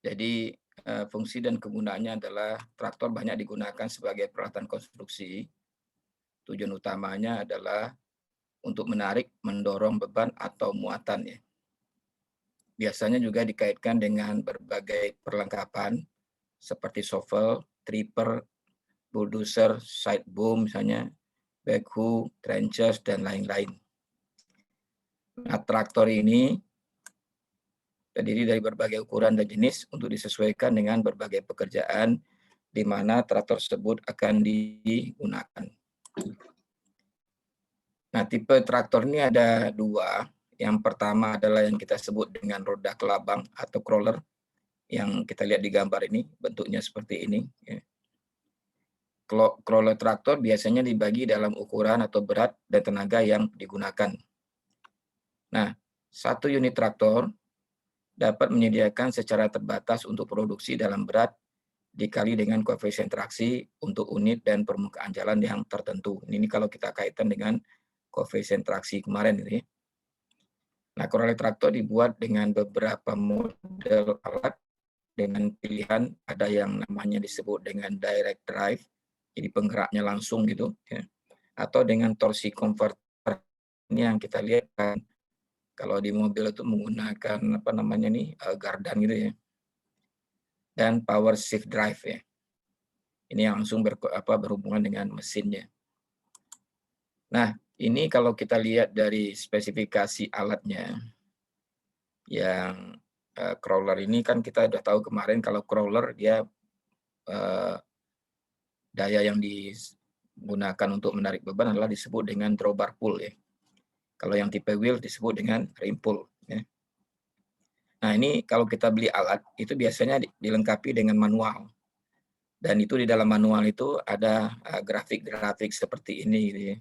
Jadi, fungsi dan kegunaannya adalah traktor banyak digunakan sebagai peralatan konstruksi. Tujuan utamanya adalah untuk menarik, mendorong beban atau muatan ya. Biasanya juga dikaitkan dengan berbagai perlengkapan seperti shovel, tripper, bulldozer, side boom misalnya, backhoe, trenchers, dan lain-lain. Nah, traktor ini terdiri dari berbagai ukuran dan jenis untuk disesuaikan dengan berbagai pekerjaan di mana traktor tersebut akan digunakan. Nah, tipe traktor ini ada dua. Yang pertama adalah yang kita sebut dengan roda kelabang atau crawler, yang kita lihat di gambar ini, bentuknya seperti ini. Ya. Crawler traktor biasanya dibagi dalam ukuran atau berat dan tenaga yang digunakan. Nah, satu unit traktor dapat menyediakan secara terbatas untuk produksi dalam berat dikali dengan koefisien traksi untuk unit dan permukaan jalan yang tertentu. Ini kalau kita kaitkan dengan koefisien traksi kemarin ini. Nah, crawler traktor dibuat dengan beberapa model alat dengan pilihan, ada yang namanya disebut dengan direct drive, jadi penggeraknya langsung gitu, ya. Atau dengan torsi converter, ini yang kita lihat kan, kalau di mobil itu menggunakan apa namanya nih, gardan gitu ya. Dan power shift drive ya. Ini yang langsung berhubungan dengan mesinnya. Nah, ini kalau kita lihat dari spesifikasi alatnya, yang crawler ini kan kita udah tahu kemarin kalau crawler dia daya yang digunakan untuk menarik beban adalah disebut dengan drawbar pull ya. Kalau yang tipe wheel disebut dengan rim pull ya. Nah, ini kalau kita beli alat itu biasanya dilengkapi dengan manual. Dan itu di dalam manual itu ada grafik-grafik seperti ini gitu ya.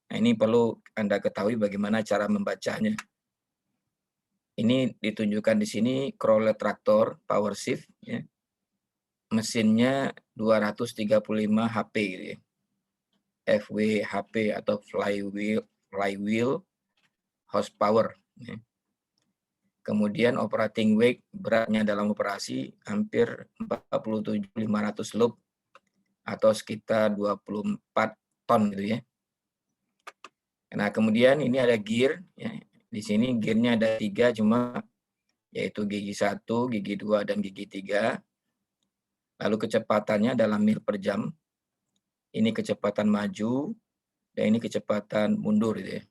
Nah, ini perlu Anda ketahui bagaimana cara membacanya. Ini ditunjukkan di sini crawler traktor power shift ya. Mesinnya 235 HP gitu ya. FWHP atau flywheel horsepower ya. Kemudian operating weight, beratnya dalam operasi hampir 47.500 loop atau sekitar 24 ton gitu ya. Nah, kemudian ini ada gear ya. Di sini gearnya ada 3 cuma yaitu gigi 1, gigi 2, dan gigi 3. Lalu kecepatannya dalam mil per jam. Ini kecepatan maju dan ini kecepatan mundur gitu ya.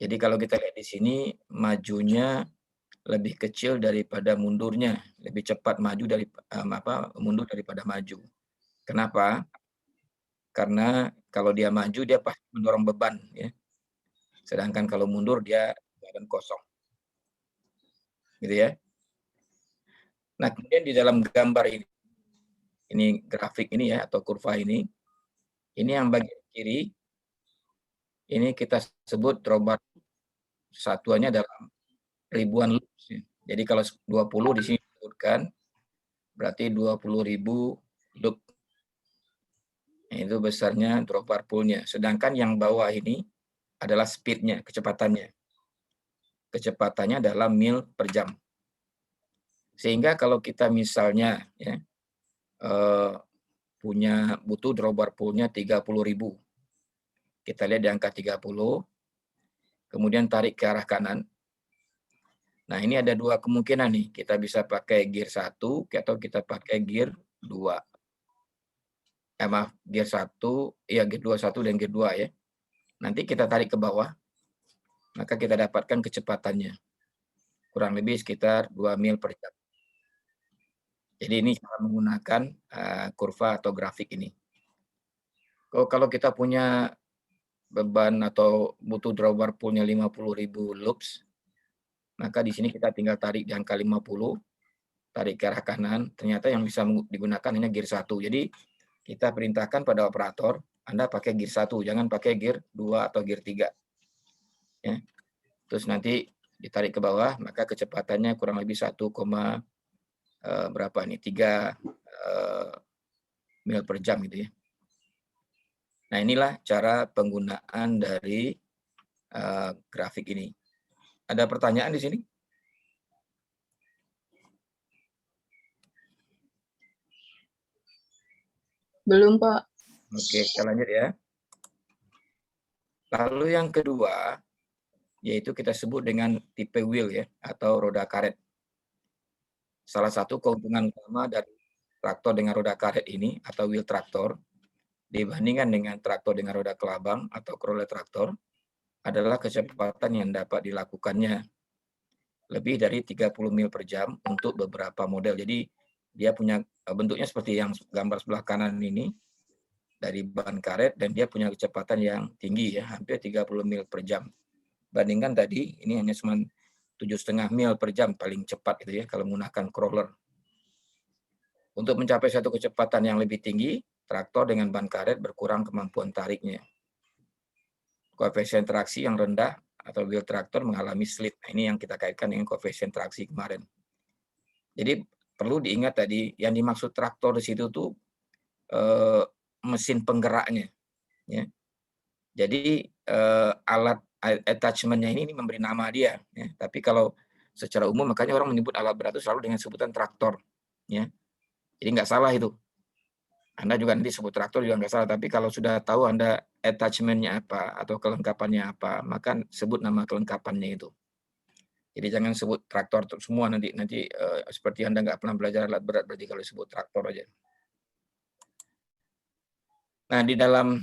Jadi kalau kita lihat di sini majunya lebih kecil daripada mundurnya, lebih cepat maju dari mundur daripada maju. Kenapa? Karena kalau dia maju dia pasti mendorong beban ya. Sedangkan kalau mundur dia badan kosong. Gitu ya. Nah, kemudian di dalam gambar ini grafik ini ya atau kurva ini yang bagian kiri ini kita sebut drawbar, satuannya dalam ribuan loops ya. Jadi kalau 20 di sini disebutkan berarti 20.000 loop. Nah, itu besarnya drawbar pull-nya. Sedangkan yang bawah ini adalah speed-nya, kecepatannya. Kecepatannya adalah mil per jam. Sehingga kalau kita misalnya ya, butuh drawbar pull-nya 30.000. Kita lihat di angka 30, kemudian tarik ke arah kanan. Nah, ini ada dua kemungkinan nih. Kita bisa pakai gear 1 atau kita pakai gear 2. Gear 1, ya gear 21 dan gear 2 ya. Nanti kita tarik ke bawah, maka kita dapatkan kecepatannya. Kurang lebih sekitar 2 mil per jam. Jadi ini cara menggunakan kurva atau grafik ini. Kalau kita punya beban atau butuh drawbar pull-nya 50.000 loops, maka di sini kita tinggal tarik di angka 50, tarik ke arah kanan, ternyata yang bisa digunakan hanya gear 1. Jadi kita perintahkan pada operator, Anda pakai gear 1, jangan pakai gear 2 atau gear 3. Ya. Terus nanti ditarik ke bawah, maka kecepatannya kurang lebih 3 mil per jam gitu ya. Nah, inilah cara penggunaan dari grafik ini. Ada pertanyaan di sini? Belum, Pak. Oke, kita lanjut ya. Lalu yang kedua, yaitu kita sebut dengan tipe wheel ya, atau roda karet. Salah satu keuntungan utama dari traktor dengan roda karet ini, atau wheel traktor, dibandingkan dengan traktor dengan roda kelabang atau crawler traktor, adalah kecepatan yang dapat dilakukannya lebih dari 30 mil per jam untuk beberapa model. Jadi dia punya bentuknya seperti yang gambar sebelah kanan ini, dari ban karet, dan dia punya kecepatan yang tinggi ya, hampir 30 mil per jam. Bandingkan tadi, ini hanya cuma 7,5 mil per jam paling cepat itu ya, kalau menggunakan crawler. Untuk mencapai satu kecepatan yang lebih tinggi, traktor dengan ban karet berkurang kemampuan tariknya. Koefisien traksi yang rendah atau wheel traktor mengalami slip. Nah, ini yang kita kaitkan dengan koefisien traksi kemarin. Jadi perlu diingat tadi, yang dimaksud traktor di situ tuh mesin penggeraknya. Ya. Jadi alat attachment-nya ini memberi nama dia. Ya. Tapi kalau secara umum makanya orang menyebut alat berat itu selalu dengan sebutan traktor. Ya. Jadi nggak salah itu. Anda juga nanti sebut traktor juga nggak salah, tapi kalau sudah tahu Anda attachment-nya apa atau kelengkapannya apa, maka sebut nama kelengkapannya itu. Jadi jangan sebut traktor semua nanti seperti Anda nggak pernah belajar alat berat berarti kalau sebut traktor aja. Nah, di dalam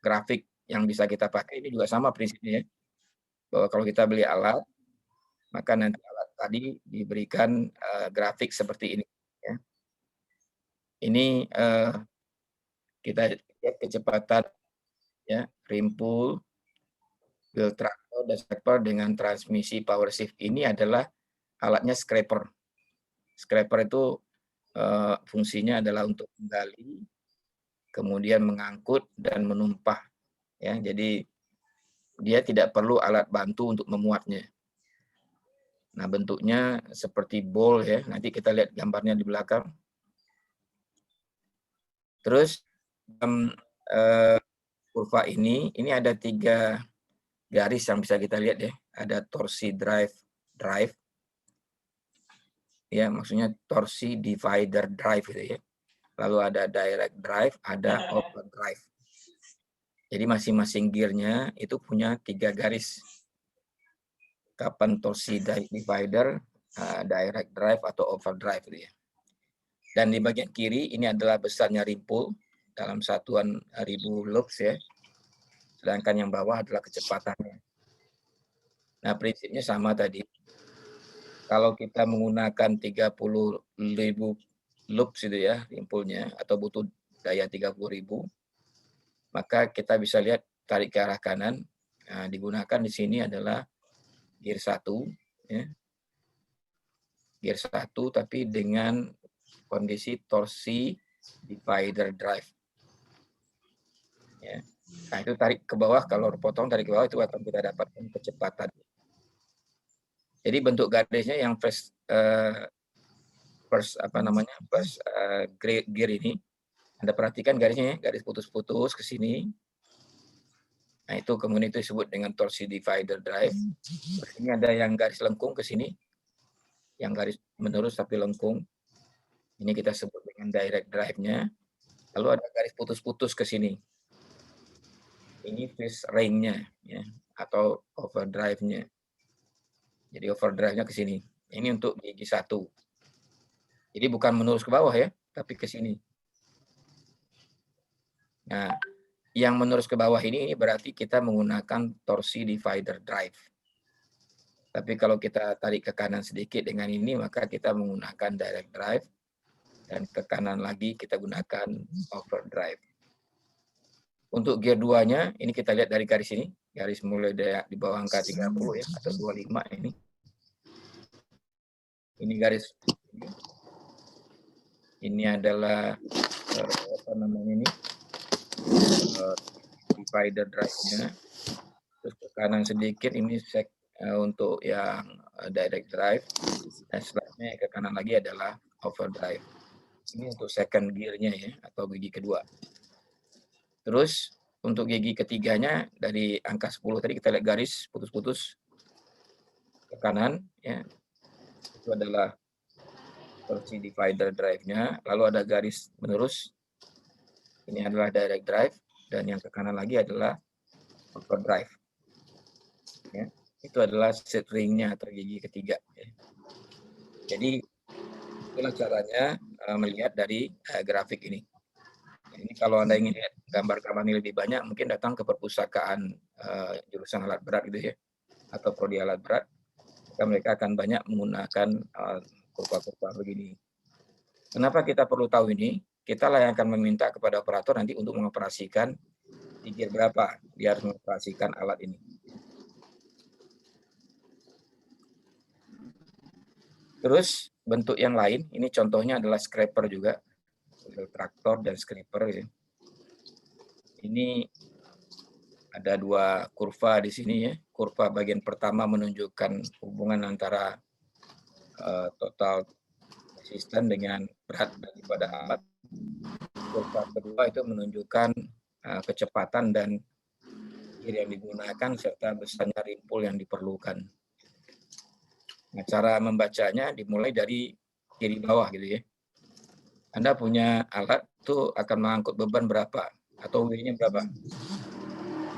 grafik yang bisa kita pakai ini juga sama prinsipnya ya. Bahwa kalau kita beli alat, maka nanti alat tadi diberikan grafik seperti ini ya. Ini kita lihat kecepatan ya, rimpul, wheel traktor dan scraper dengan transmisi power shift ini adalah alatnya scraper. Scraper itu fungsinya adalah untuk menggali, kemudian mengangkut dan menumpah ya. Jadi dia tidak perlu alat bantu untuk memuatnya. Nah, bentuknya seperti bowl ya. Nanti kita lihat gambarnya di belakang. Terus kurva ini ada 3 garis yang bisa kita lihat ya. Ada torsi drive, ya maksudnya torsi divider drive gitu ya. Lalu ada direct drive, ada overdrive. Jadi masing-masing gearnya itu punya 3 garis. Kapan torsi divider, direct drive atau overdrive gitu ya. Dan di bagian kiri ini adalah besarnya rimpul dalam satuan ribu loops ya. Sedangkan yang bawah adalah kecepatannya. Nah, prinsipnya sama tadi. Kalau kita menggunakan 30.000 loops itu ya, rimpulnya, atau butuh daya 30.000, maka kita bisa lihat tarik ke arah kanan. Nah, digunakan di sini adalah gear 1 ya. Gear 1 tapi dengan kondisi torsi divider drive. Ya. Nah, itu tarik ke bawah, kalau potong tarik ke bawah itu akan kita dapatkan kecepatan. Jadi bentuk garisnya yang first gear ini, Anda perhatikan garisnya ya, garis putus-putus ke sini. Nah, itu kemudian itu disebut dengan torsi divider drive. Terus ini ada yang garis lengkung ke sini, yang garis menerus tapi lengkung. Ini kita sebut dengan direct drive-nya. Lalu ada garis putus-putus ke sini. Ini phase ring-nya ya, atau overdrive-nya. Jadi overdrive-nya ke sini. Ini untuk gigi 1. Jadi bukan menurus ke bawah ya, tapi ke sini. Nah, yang menurus ke bawah ini berarti kita menggunakan torsi divider drive. Tapi kalau kita tarik ke kanan sedikit dengan ini, maka kita menggunakan direct drive. Dan ke kanan lagi kita gunakan overdrive. Untuk gear 2-nya, ini kita lihat dari garis ini. Garis mulai dari di bawah angka 30 ya, atau 25 ini. Ini garis. Ini adalah divider drive-nya. Terus ke kanan sedikit, ini untuk yang direct drive. Dan selanjutnya ke kanan lagi adalah overdrive. Ini untuk second gear-nya ya, atau gigi kedua. Terus untuk gigi ketiganya dari angka 10 tadi kita lihat garis putus-putus ke kanan ya. Itu adalah seperti divider drive-nya, lalu ada garis menerus, ini adalah direct drive, dan yang ke kanan lagi adalah overdrive. Ya, itu adalah seat ring-nya atau gigi ketiga. Ya. Jadi itulah caranya melihat dari grafik ini. Ini kalau Anda ingin lihat gambar-gambar ini lebih banyak, mungkin datang ke perpustakaan jurusan alat berat gitu ya, atau prodi alat berat, maka mereka akan banyak menggunakan kurva-kurva begini. Kenapa kita perlu tahu ini? Kita lah yang akan meminta kepada operator nanti untuk mengoperasikan di gear berapa dia harus mengoperasikan alat ini. Terus bentuk yang lain, ini contohnya adalah scraper juga, traktor dan scraper. Ya. Ini ada dua kurva di sini ya. Kurva bagian pertama menunjukkan hubungan antara total resisten dengan berat daripada alat. Kurva kedua itu menunjukkan kecepatan dan gear yang digunakan serta besarnya rimpul yang diperlukan. Nah, cara membacanya dimulai dari kiri bawah gitu ya. Anda punya alat itu akan mengangkut beban berapa atau W-nya berapa.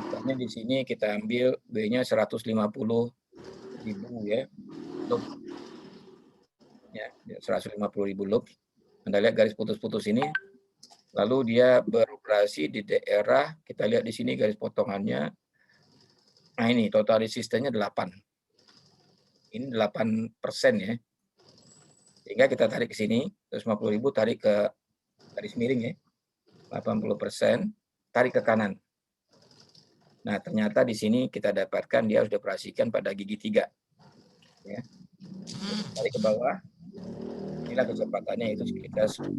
Misalnya di sini kita ambil W-nya 150.000 ya, loop. Ya, 150.000 loop. Anda lihat garis putus-putus ini, lalu dia beroperasi di daerah, kita lihat di sini garis potongannya. Nah ini total resistennya 8. Ini 8% ya. Sehingga kita tarik ke sini, 150.000 tarik ke garis miring ya. 80%, tarik ke kanan. Nah, ternyata di sini kita dapatkan dia harus dioperasikan pada gigi 3. Ya. Tarik ke bawah, inilah kecepatannya itu sekitar 10.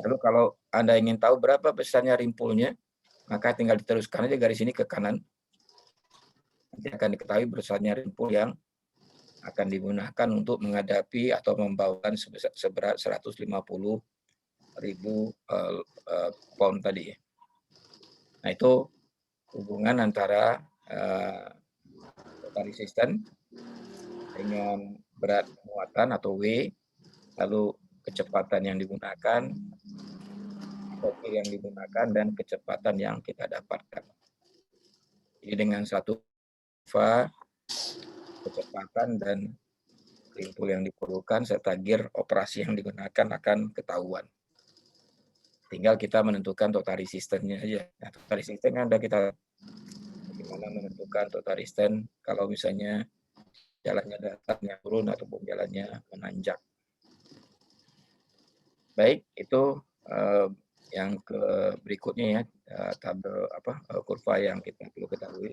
Lalu kalau Anda ingin tahu berapa besarnya rimpulnya, maka tinggal diteruskan aja garis ini ke kanan. Nanti akan diketahui besarnya rimpul yang akan digunakan untuk menghadapi atau membawakan seberat 150.000 pound tadi. Nah, itu hubungan antara total resisten dengan berat muatan atau W, lalu kecepatan yang digunakan, total yang digunakan, dan kecepatan yang kita dapatkan. Jadi dengan satu kurva, kecepatan dan rimpul yang diperlukan serta gear operasi yang digunakan akan ketahuan. Tinggal kita menentukan total resistennya aja. Nah, total resisten kan udah kita bagaimana menentukan total resisten kalau misalnya jalannya datarnya turun ataupun jalannya menanjak. Baik, itu yang ke berikutnya ya, tabel kurva yang kita perlu ketahui.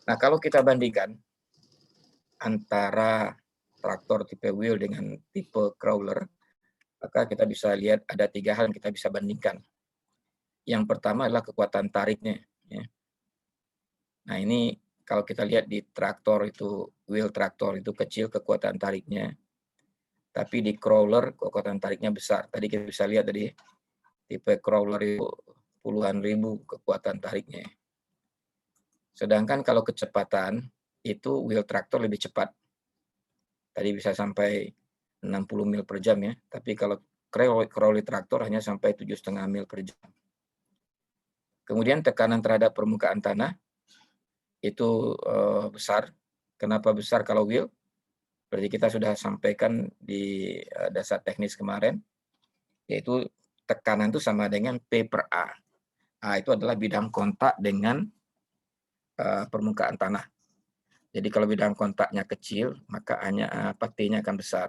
Nah, kalau kita bandingkan antara traktor tipe wheel dengan tipe crawler, maka kita bisa lihat ada 3 hal yang kita bisa bandingkan. Yang pertama adalah kekuatan tariknya. Ya. Nah, ini kalau kita lihat di traktor itu, wheel traktor itu kecil kekuatan tariknya. Tapi di crawler kekuatan tariknya besar. Tadi kita bisa lihat tadi tipe crawler itu puluhan ribu kekuatan tariknya. Sedangkan kalau kecepatan itu wheel traktor lebih cepat. Tadi bisa sampai 60 mil per jam ya. Tapi kalau crawler traktor hanya sampai 7,5 mil per jam. Kemudian tekanan terhadap permukaan tanah itu besar. Kenapa besar kalau wheel? Berarti kita sudah sampaikan di dasar teknis kemarin, yaitu tekanan itu sama dengan P per A. A itu adalah bidang kontak dengan permukaan tanah. Jadi kalau bidang kontaknya kecil, maka T-nya akan besar.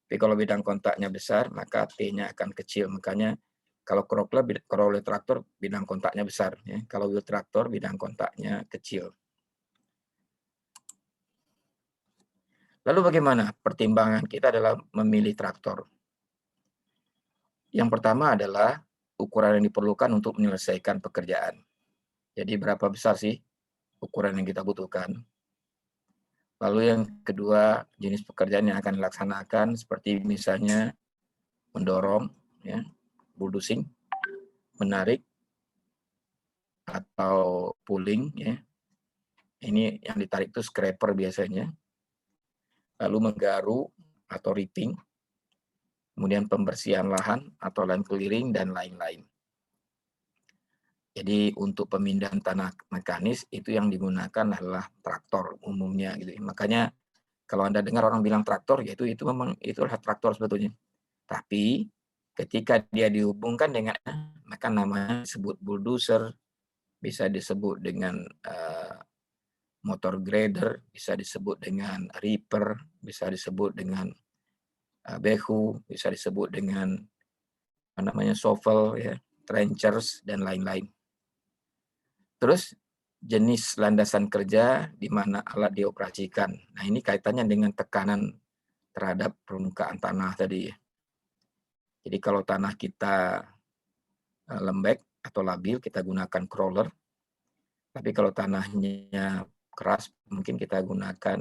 Tapi kalau bidang kontaknya besar, maka T-nya akan kecil. Makanya kalau crawler traktor bidang kontaknya besar. Ya. Kalau wheel traktor bidang kontaknya kecil. Lalu bagaimana pertimbangan kita adalah memilih traktor? Yang pertama adalah ukuran yang diperlukan untuk menyelesaikan pekerjaan. Jadi berapa besar sih ukuran yang kita butuhkan? Lalu yang kedua, jenis pekerjaan yang akan dilaksanakan seperti misalnya mendorong, ya, bulldozer, menarik, atau pulling. Ya. Ini yang ditarik itu scraper biasanya. lalu menggaru atau ripping, kemudian pembersihan lahan atau land clearing, dan lain-lain. Jadi untuk pemindahan tanah mekanis itu yang digunakan adalah traktor umumnya gitu. Makanya kalau Anda dengar orang bilang traktor, yaitu itu memang itulah traktor sebetulnya. Tapi ketika dia dihubungkan dengan maka namanya disebut bulldozer, bisa disebut dengan motor grader, bisa disebut dengan reaper, bisa disebut dengan backhoe, bisa disebut dengan shovel ya, trenchers, dan lain-lain. Terus jenis landasan kerja di mana alat dioperasikan. Nah, ini kaitannya dengan tekanan terhadap permukaan tanah tadi. Jadi kalau tanah kita lembek atau labil, kita gunakan crawler. Tapi kalau tanahnya keras, mungkin kita gunakan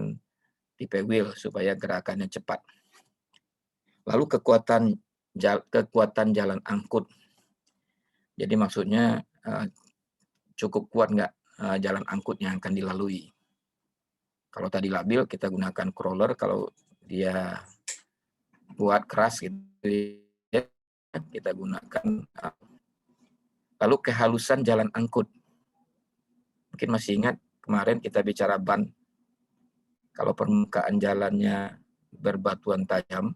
tipe wheel supaya gerakannya cepat. Lalu kekuatan jalan angkut. Jadi maksudnya cukup kuat nggak jalan angkut yang akan dilalui. Kalau tadi labil, kita gunakan crawler. Kalau dia kuat, keras, gitu, kita gunakan. Lalu kehalusan jalan angkut. Mungkin masih ingat kemarin kita bicara ban. Kalau permukaan jalannya berbatuan tajam,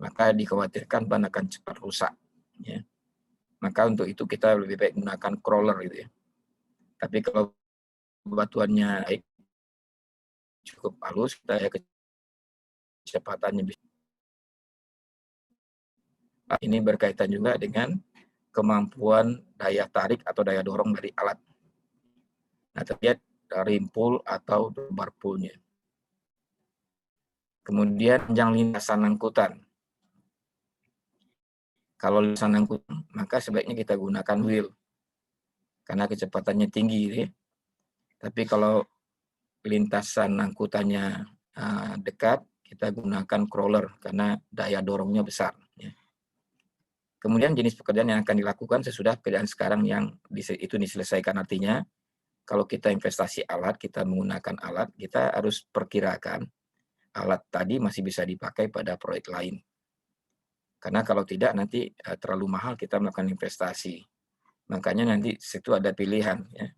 maka dikhawatirkan ban akan cepat rusak. Ya. Maka untuk itu kita lebih baik menggunakan crawler gitu ya. Tapi kalau batuannya baik, cukup halus, kita ya kecepatannya bisa. Ini berkaitan juga dengan kemampuan daya tarik atau daya dorong dari alat. Nah, terlihat rimpul atau bar pullnya. Kemudian panjang lintasan angkutan. Kalau lintasan angkutan, maka sebaiknya kita gunakan wheel karena kecepatannya tinggi. Ya. Tapi kalau lintasan angkutannya dekat, kita gunakan crawler karena daya dorongnya besar. Ya. Kemudian jenis pekerjaan yang akan dilakukan sesudah pekerjaan sekarang yang itu diselesaikan, artinya kalau kita investasi alat, kita menggunakan alat, kita harus perkirakan alat tadi masih bisa dipakai pada proyek lain. Karena kalau tidak nanti terlalu mahal kita melakukan investasi. Makanya nanti situ ada pilihan. Ya.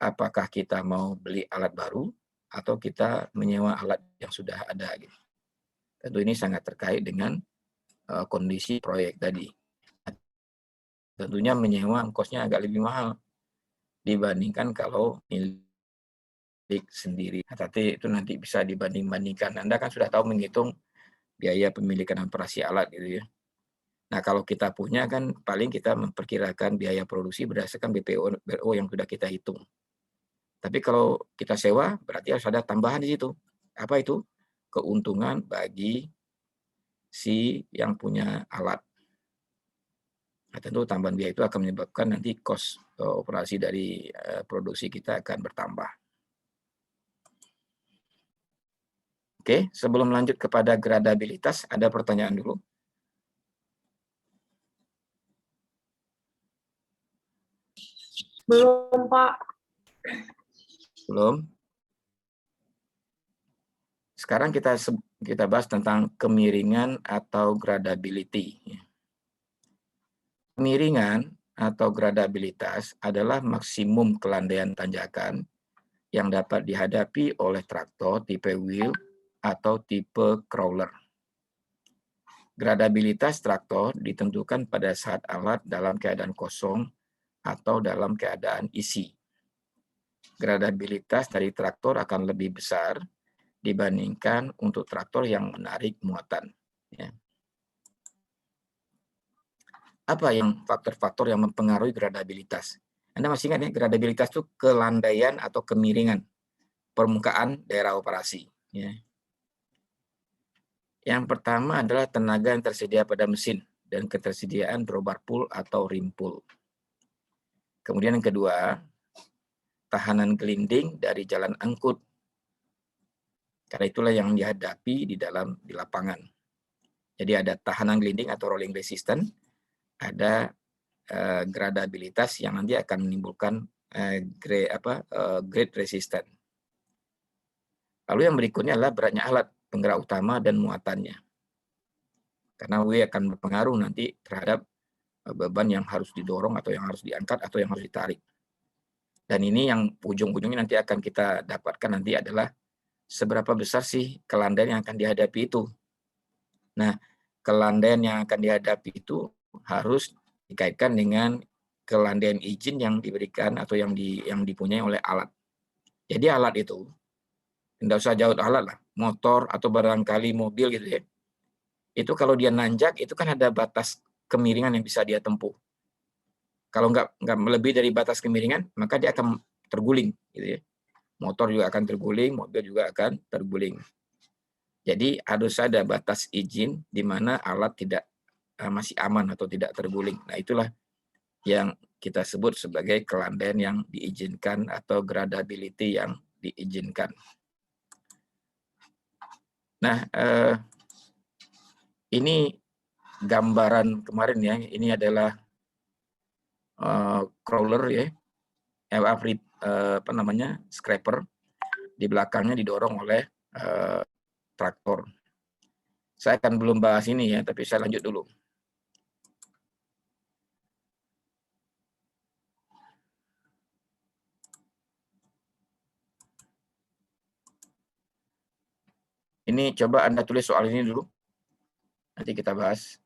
Apakah kita mau beli alat baru atau kita menyewa alat yang sudah ada. Gitu. Tentu ini sangat terkait dengan kondisi proyek tadi. Tentunya menyewa ongkosnya agak lebih mahal dibandingkan kalau milik sendiri. Tapi itu nanti bisa dibanding-bandingkan. Anda kan sudah tahu menghitung biaya pemilikan operasi alat gitu ya. Nah, kalau kita punya kan paling kita memperkirakan biaya produksi berdasarkan BPO yang sudah kita hitung. Tapi kalau kita sewa berarti harus ada tambahan di situ. Apa itu? Keuntungan bagi si yang punya alat. Nah, tentu tambahan biaya itu akan menyebabkan nanti cost operasi dari produksi kita akan bertambah. Oke, sebelum lanjut kepada gradabilitas, ada pertanyaan dulu. Belum, Pak. Belum. Sekarang kita bahas tentang kemiringan atau gradability. Kemiringan atau gradabilitas adalah maksimum kelandaian tanjakan yang dapat dihadapi oleh traktor tipe wheel atau tipe crawler. Gradabilitas traktor ditentukan pada saat alat dalam keadaan kosong atau dalam keadaan isi. Gradabilitas dari traktor akan lebih besar dibandingkan untuk traktor yang menarik muatan. Ya. Apa yang faktor-faktor yang mempengaruhi gradabilitas? Anda masih ingat ya, gradabilitas itu kelandaian atau kemiringan permukaan daerah operasi. Ya. Yang pertama adalah tenaga yang tersedia pada mesin dan ketersediaan drawbar pull atau rim pull. Kemudian yang kedua, tahanan gelinding dari jalan angkut. Karena itulah yang dihadapi di lapangan. Jadi ada tahanan gelinding atau rolling resistance, ada gradabilitas yang nanti akan menimbulkan grade resistance. Lalu yang berikutnya adalah beratnya alat. penggerak utama dan muatannya. Karena W akan berpengaruh nanti terhadap beban yang harus didorong atau yang harus diangkat atau yang harus ditarik. Dan ini yang ujung-ujungnya nanti akan kita dapatkan nanti adalah seberapa besar sih kelandaian yang akan dihadapi itu. Nah, kelandaian yang akan dihadapi itu harus dikaitkan dengan kelandaian izin yang diberikan atau yang dipunyai oleh alat. Jadi alat itu, tidak usah jauh alat lah, motor atau barangkali mobil gitu ya. Itu kalau dia nanjak, itu kan ada batas kemiringan yang bisa dia tempuh. Kalau nggak lebih dari batas kemiringan, maka dia akan terguling, gitu ya. Motor juga akan terguling, mobil juga akan terguling. Jadi harus ada batas izin di mana alat tidak masih aman atau tidak terguling. Nah, itulah yang kita sebut sebagai kelandaian yang diizinkan atau gradability yang diizinkan. Nah, ini gambaran kemarin ya. Ini adalah crawler ya, scraper. Di belakangnya didorong oleh traktor. Saya akan belum bahas ini ya, tapi saya lanjut dulu. Ini coba Anda tulis soal ini dulu. Nanti kita bahas.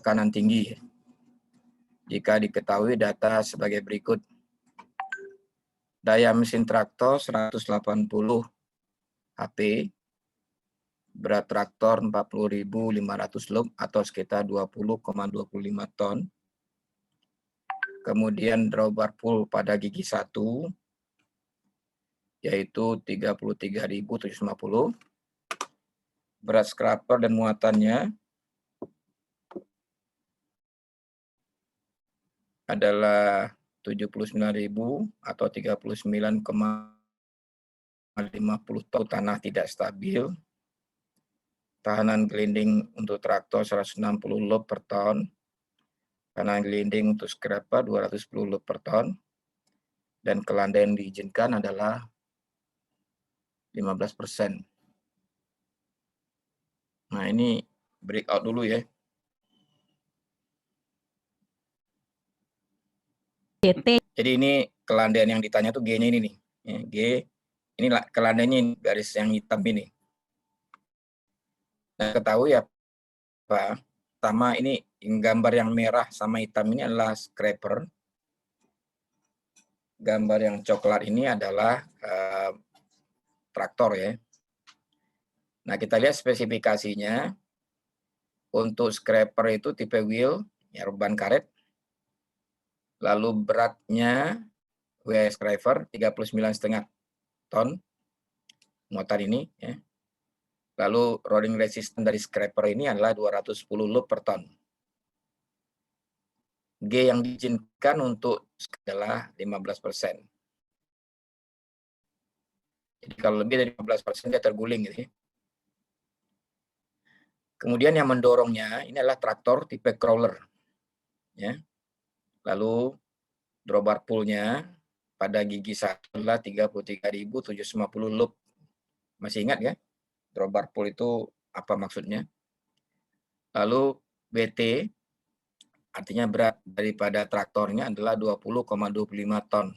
Tekanan tinggi. Jika diketahui data sebagai berikut. Daya mesin traktor 180 HP, berat traktor 40.500 load atau sekitar 20,25 ton. Kemudian drawbar pull pada gigi 1 yaitu 33.750. Berat scraper dan muatannya adalah 79.000 atau 39,50 ton. Tanah tidak stabil. Tahanan gelinding untuk traktor 160 load per ton. Tahanan gelinding untuk scraper 210 load per ton. Dan kelandaian diizinkan adalah 15%. Nah, ini breakout dulu ya. Jadi ini kelandaian yang ditanya tuh G-nya ini nih. Ya, G, ini kelandaiannya ini, garis yang hitam ini. Nah, ketahui ya Pak, pertama ini gambar yang merah sama hitam ini adalah scraper. Gambar yang coklat ini adalah traktor ya. Nah, kita lihat spesifikasinya. Untuk scraper itu tipe wheel, ya ban karet. Lalu beratnya scraper 39,5 ton muatan ini ya. Lalu rolling resistance dari scraper ini adalah 210 load per ton. G yang diizinkan untuk adalah 15%. Jadi kalau lebih dari 15% dia terguling gitu ya. Kemudian yang mendorongnya ini adalah traktor tipe crawler. Ya. Lalu drawbar pull-nya pada gigi 1 adalah 33.750 loop. Masih ingat ya? Drawbar pull itu apa maksudnya? Lalu BT artinya berat daripada traktornya adalah 20,25 ton.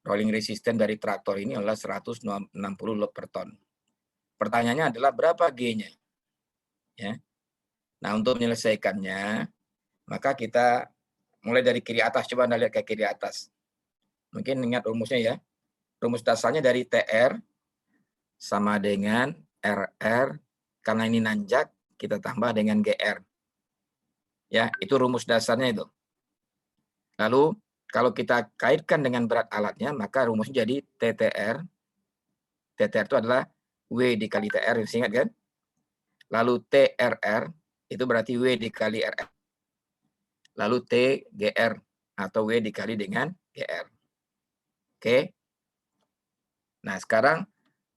Rolling resistance dari traktor ini adalah 160 load per ton. Pertanyaannya adalah berapa G-nya? Ya. Nah, untuk menyelesaikannya, maka kita mulai dari kiri atas. Coba Anda lihat ke kiri atas. Mungkin ingat rumusnya ya. Rumus dasarnya dari TR sama dengan RR. Karena ini nanjak, kita tambah dengan GR. Ya, itu rumus dasarnya itu. Lalu, kalau kita kaitkan dengan berat alatnya, maka rumusnya jadi TTR. TTR itu adalah W dikali TR, ingat kan? Lalu TRR itu berarti W dikali RR. Lalu TGR atau W dikali dengan GR. Oke. Nah, sekarang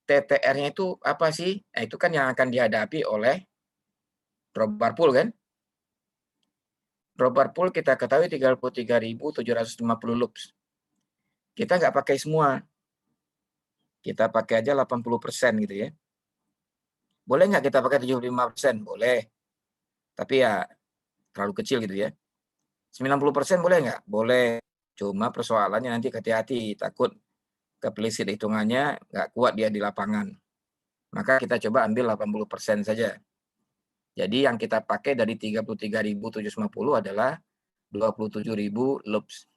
TTR-nya itu apa sih? Nah, itu kan yang akan dihadapi oleh drawbar pull kan? Drawbar pull kita ketahui 33.750 loops. Kita nggak pakai semua. Kita pakai aja 80% gitu ya. Boleh nggak kita pakai 75%? Boleh. Tapi ya terlalu kecil gitu ya. 90% boleh nggak? Boleh. Cuma persoalannya nanti hati-hati. Takut keplisit hitungannya nggak kuat dia di lapangan. Maka kita coba ambil 80% saja. Jadi yang kita pakai dari 33.750 adalah 27.000 loops.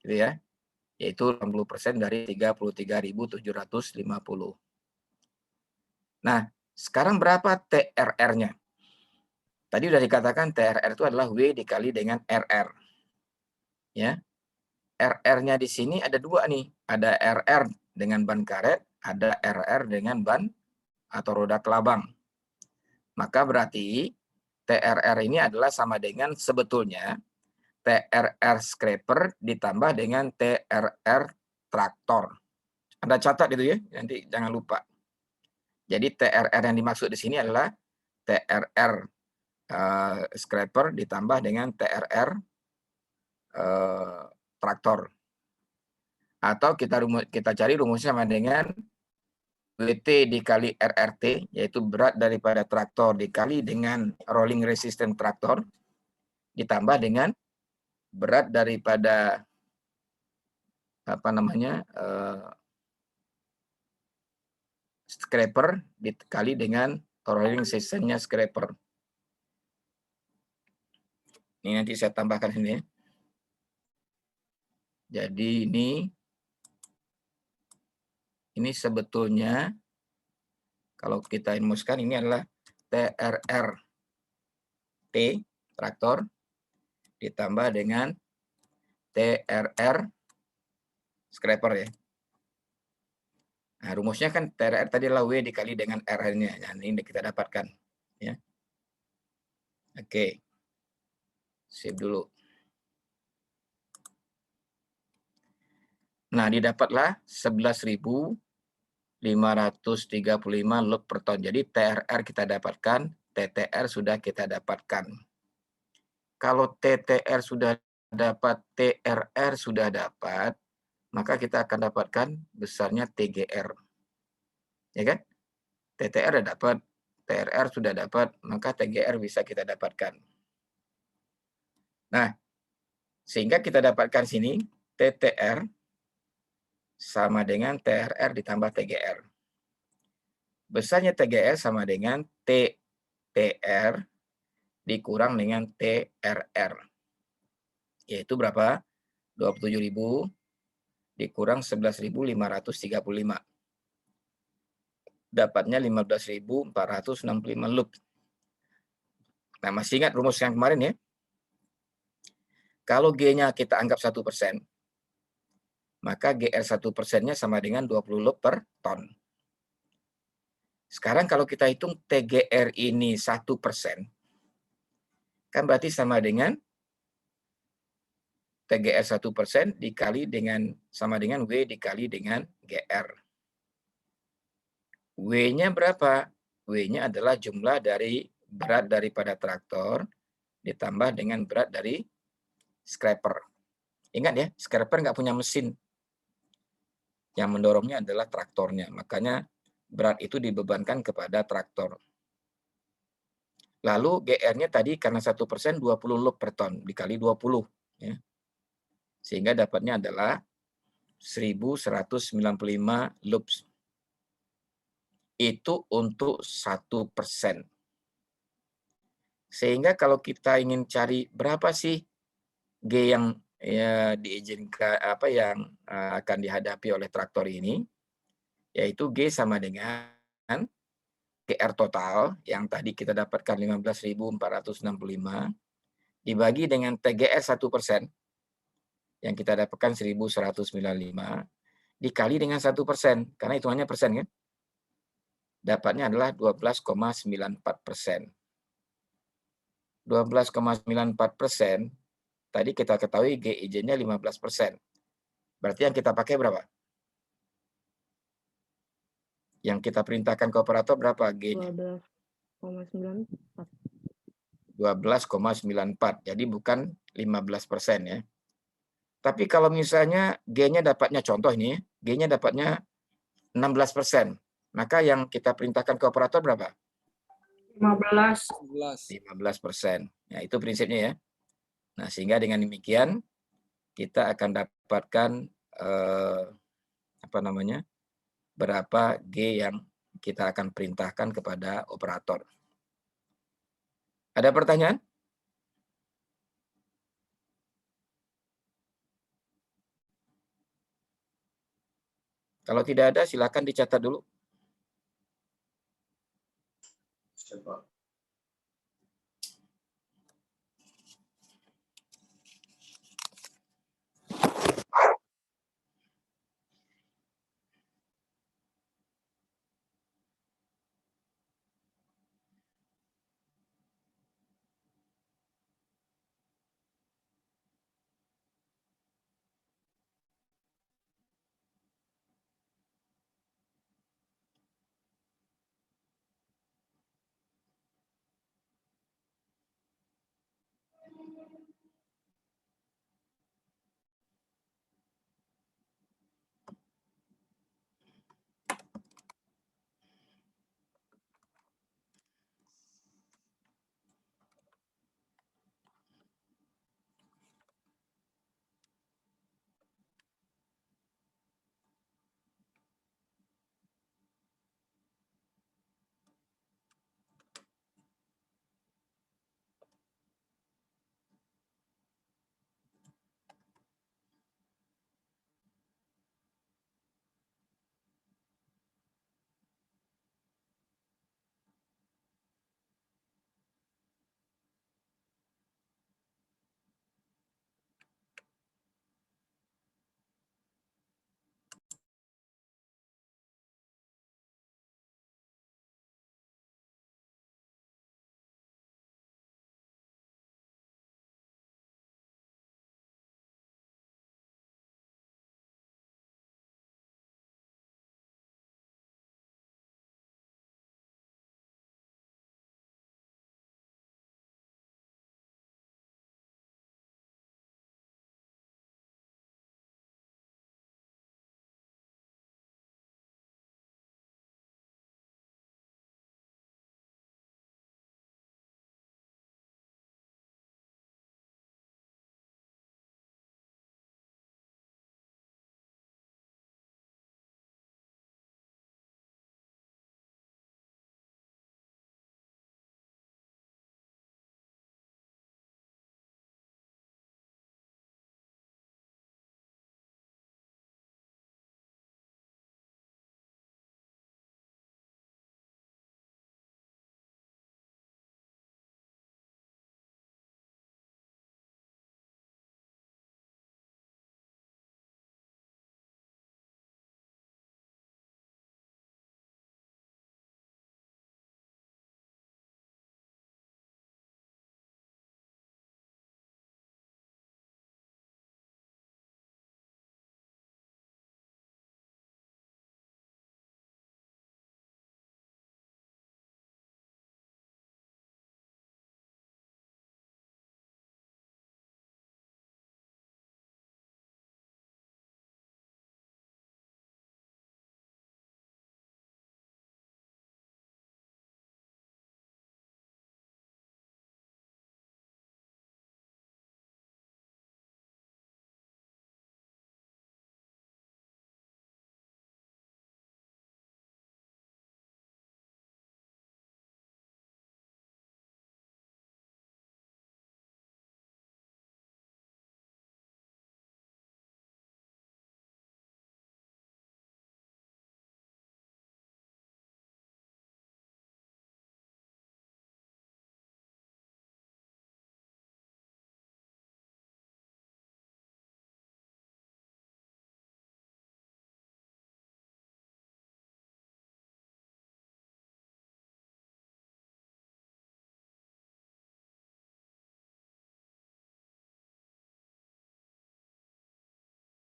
Gitu ya. Yaitu 80% dari 33.750. Nah, sekarang berapa TRR-nya? Tadi sudah dikatakan TRR itu adalah W dikali dengan RR. Ya. RR-nya di sini ada dua nih. Ada RR dengan ban karet, ada RR dengan ban atau roda kelabang. Maka berarti TRR ini adalah sama dengan sebetulnya TRR scraper ditambah dengan TRR traktor. Anda catat itu ya, nanti jangan lupa. Jadi TRR yang dimaksud di sini adalah TRR scraper ditambah dengan TRR traktor. Atau kita cari rumusnya sama dengan WT dikali RRT, yaitu berat daripada traktor dikali dengan rolling resistance traktor, ditambah dengan berat daripada scraper dikali dengan rolling resistance-nya scraper. Ini nanti saya tambahkan sini ya. Jadi ini sebetulnya kalau kita rumuskan ini adalah TRR T traktor ditambah dengan TRR scraper ya. Nah, rumusnya kan TRR tadi adalah W dikali dengan R-nya. Nah, ini kita dapatkan. Ya. Oke. Save dulu. Nah, didapatlah 11.535 load per ton. Jadi TRR kita dapatkan, TTR sudah kita dapatkan. Kalau TTR sudah dapat, TRR sudah dapat, maka kita akan dapatkan besarnya TGR. Ya kan? TTR sudah dapat, TRR sudah dapat, maka TGR bisa kita dapatkan. Nah, sehingga kita dapatkan sini TTR sama dengan TRR ditambah TGR. Besarnya TGR sama dengan TTR dikurang dengan TRR. Yaitu berapa? 27.000 dikurang 11.535. Dapatnya 15.465 loop. Nah, masih ingat rumus yang kemarin ya? Kalau G-nya kita anggap 1%, maka GR 1%-nya sama dengan 20 loop per ton. Sekarang kalau kita hitung TGR ini 1%, kan berarti sama dengan TGR 1% dikali dengan sama dengan W dikali dengan GR. W-nya berapa? W-nya adalah jumlah dari berat daripada traktor ditambah dengan berat dari scraper. Ingat ya, scraper nggak punya mesin. Yang mendorongnya adalah traktornya. Makanya berat itu dibebankan kepada traktor. Lalu GR-nya tadi karena 1% 20 loop per ton dikali 20. Ya. Sehingga dapatnya adalah 1.195 loops. Itu untuk 1%. Sehingga kalau kita ingin cari berapa sih G yang ya, diizinkan yang akan dihadapi oleh traktor ini, yaitu G sama dengan GR total yang tadi kita dapatkan 15.465 dibagi dengan TGR 1% yang kita dapatkan 1.195 dikali dengan 1% karena hitungannya persen kan, dapatnya adalah 12,94%. 12,94%, tadi kita ketahui GIJ-nya 15%. Berarti yang kita pakai berapa? Yang kita perintahkan ke operator berapa G-nya? 12,94. 12,94. Jadi bukan 15% ya. Tapi kalau misalnya G-nya dapatnya, contoh ini, G-nya dapatnya 16%. Maka yang kita perintahkan ke operator berapa? 15. 15%. Ya, itu prinsipnya ya. Nah, sehingga dengan demikian kita akan dapatkan berapa G yang kita akan perintahkan kepada operator. Ada pertanyaan? Kalau tidak ada, silakan dicatat dulu.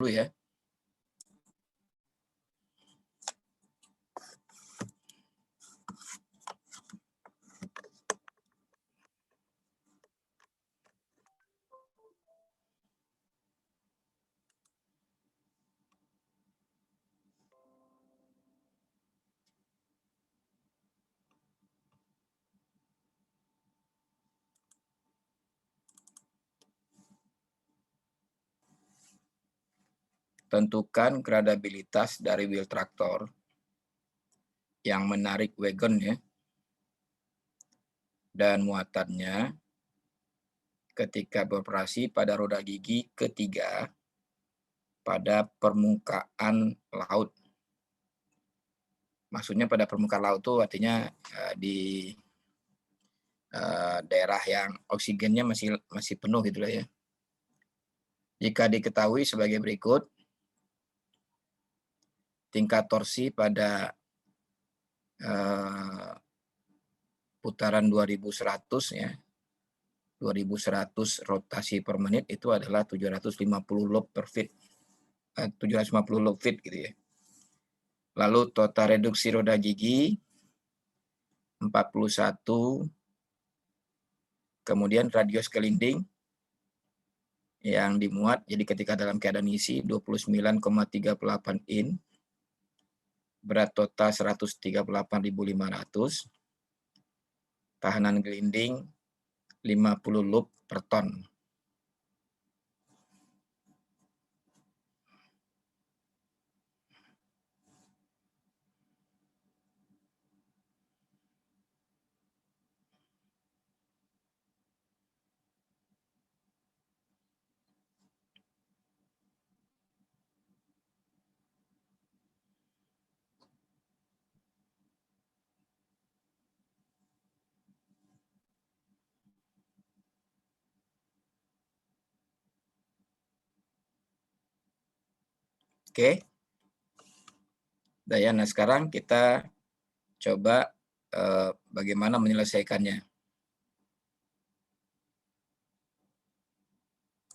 dulu ya. Tentukan gradabilitas dari wheel traktor yang menarik wagon ya, dan muatannya ketika beroperasi pada roda gigi ketiga pada permukaan laut. Maksudnya pada permukaan laut itu artinya di daerah yang oksigennya masih penuh gitu lah ya. Jika diketahui sebagai berikut, tingkat torsi pada putaran 2100 ya, 2100 rotasi per menit itu adalah 750 loop per feet, 750 loop feet gitu ya. Lalu total reduksi roda gigi 41, kemudian radius kelinding yang dimuat, jadi ketika dalam keadaan isi 29,38 in, berat total 138.500, tahanan gelinding 50 loop per ton. Oke. Nah, sekarang kita coba bagaimana menyelesaikannya.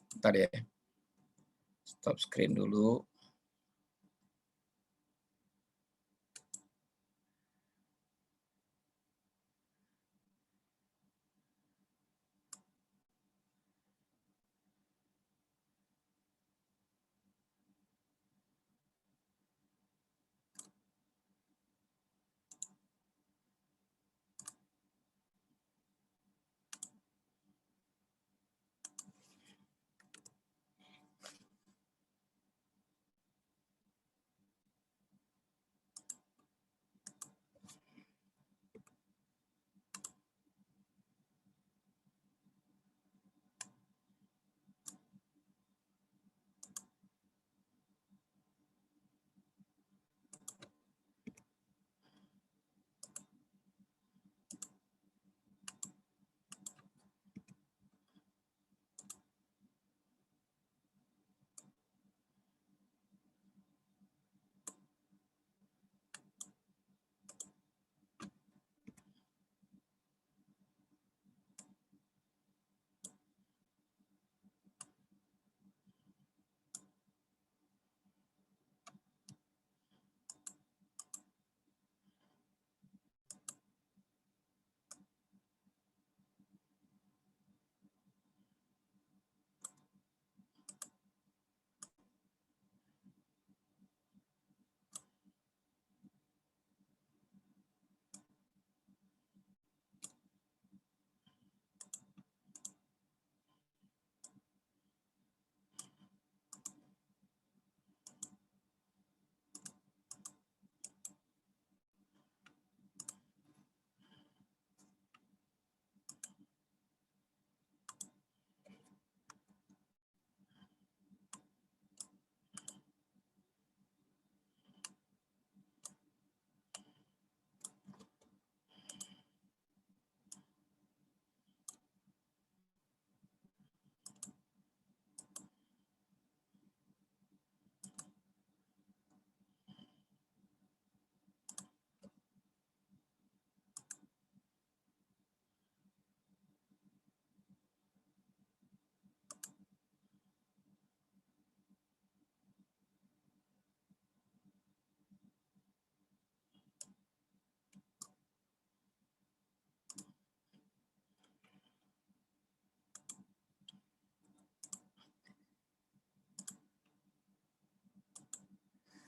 Bentar ya. Stop screen dulu.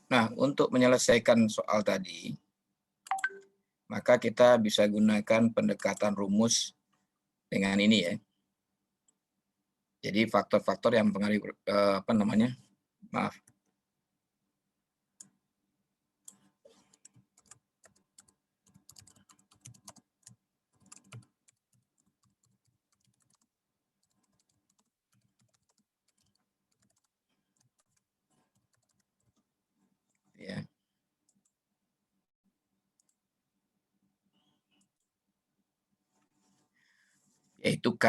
Nah, untuk menyelesaikan soal tadi, maka kita bisa gunakan pendekatan rumus dengan ini ya. Jadi faktor-faktor yang mempengaruhi maaf. Ya. Yaitu K,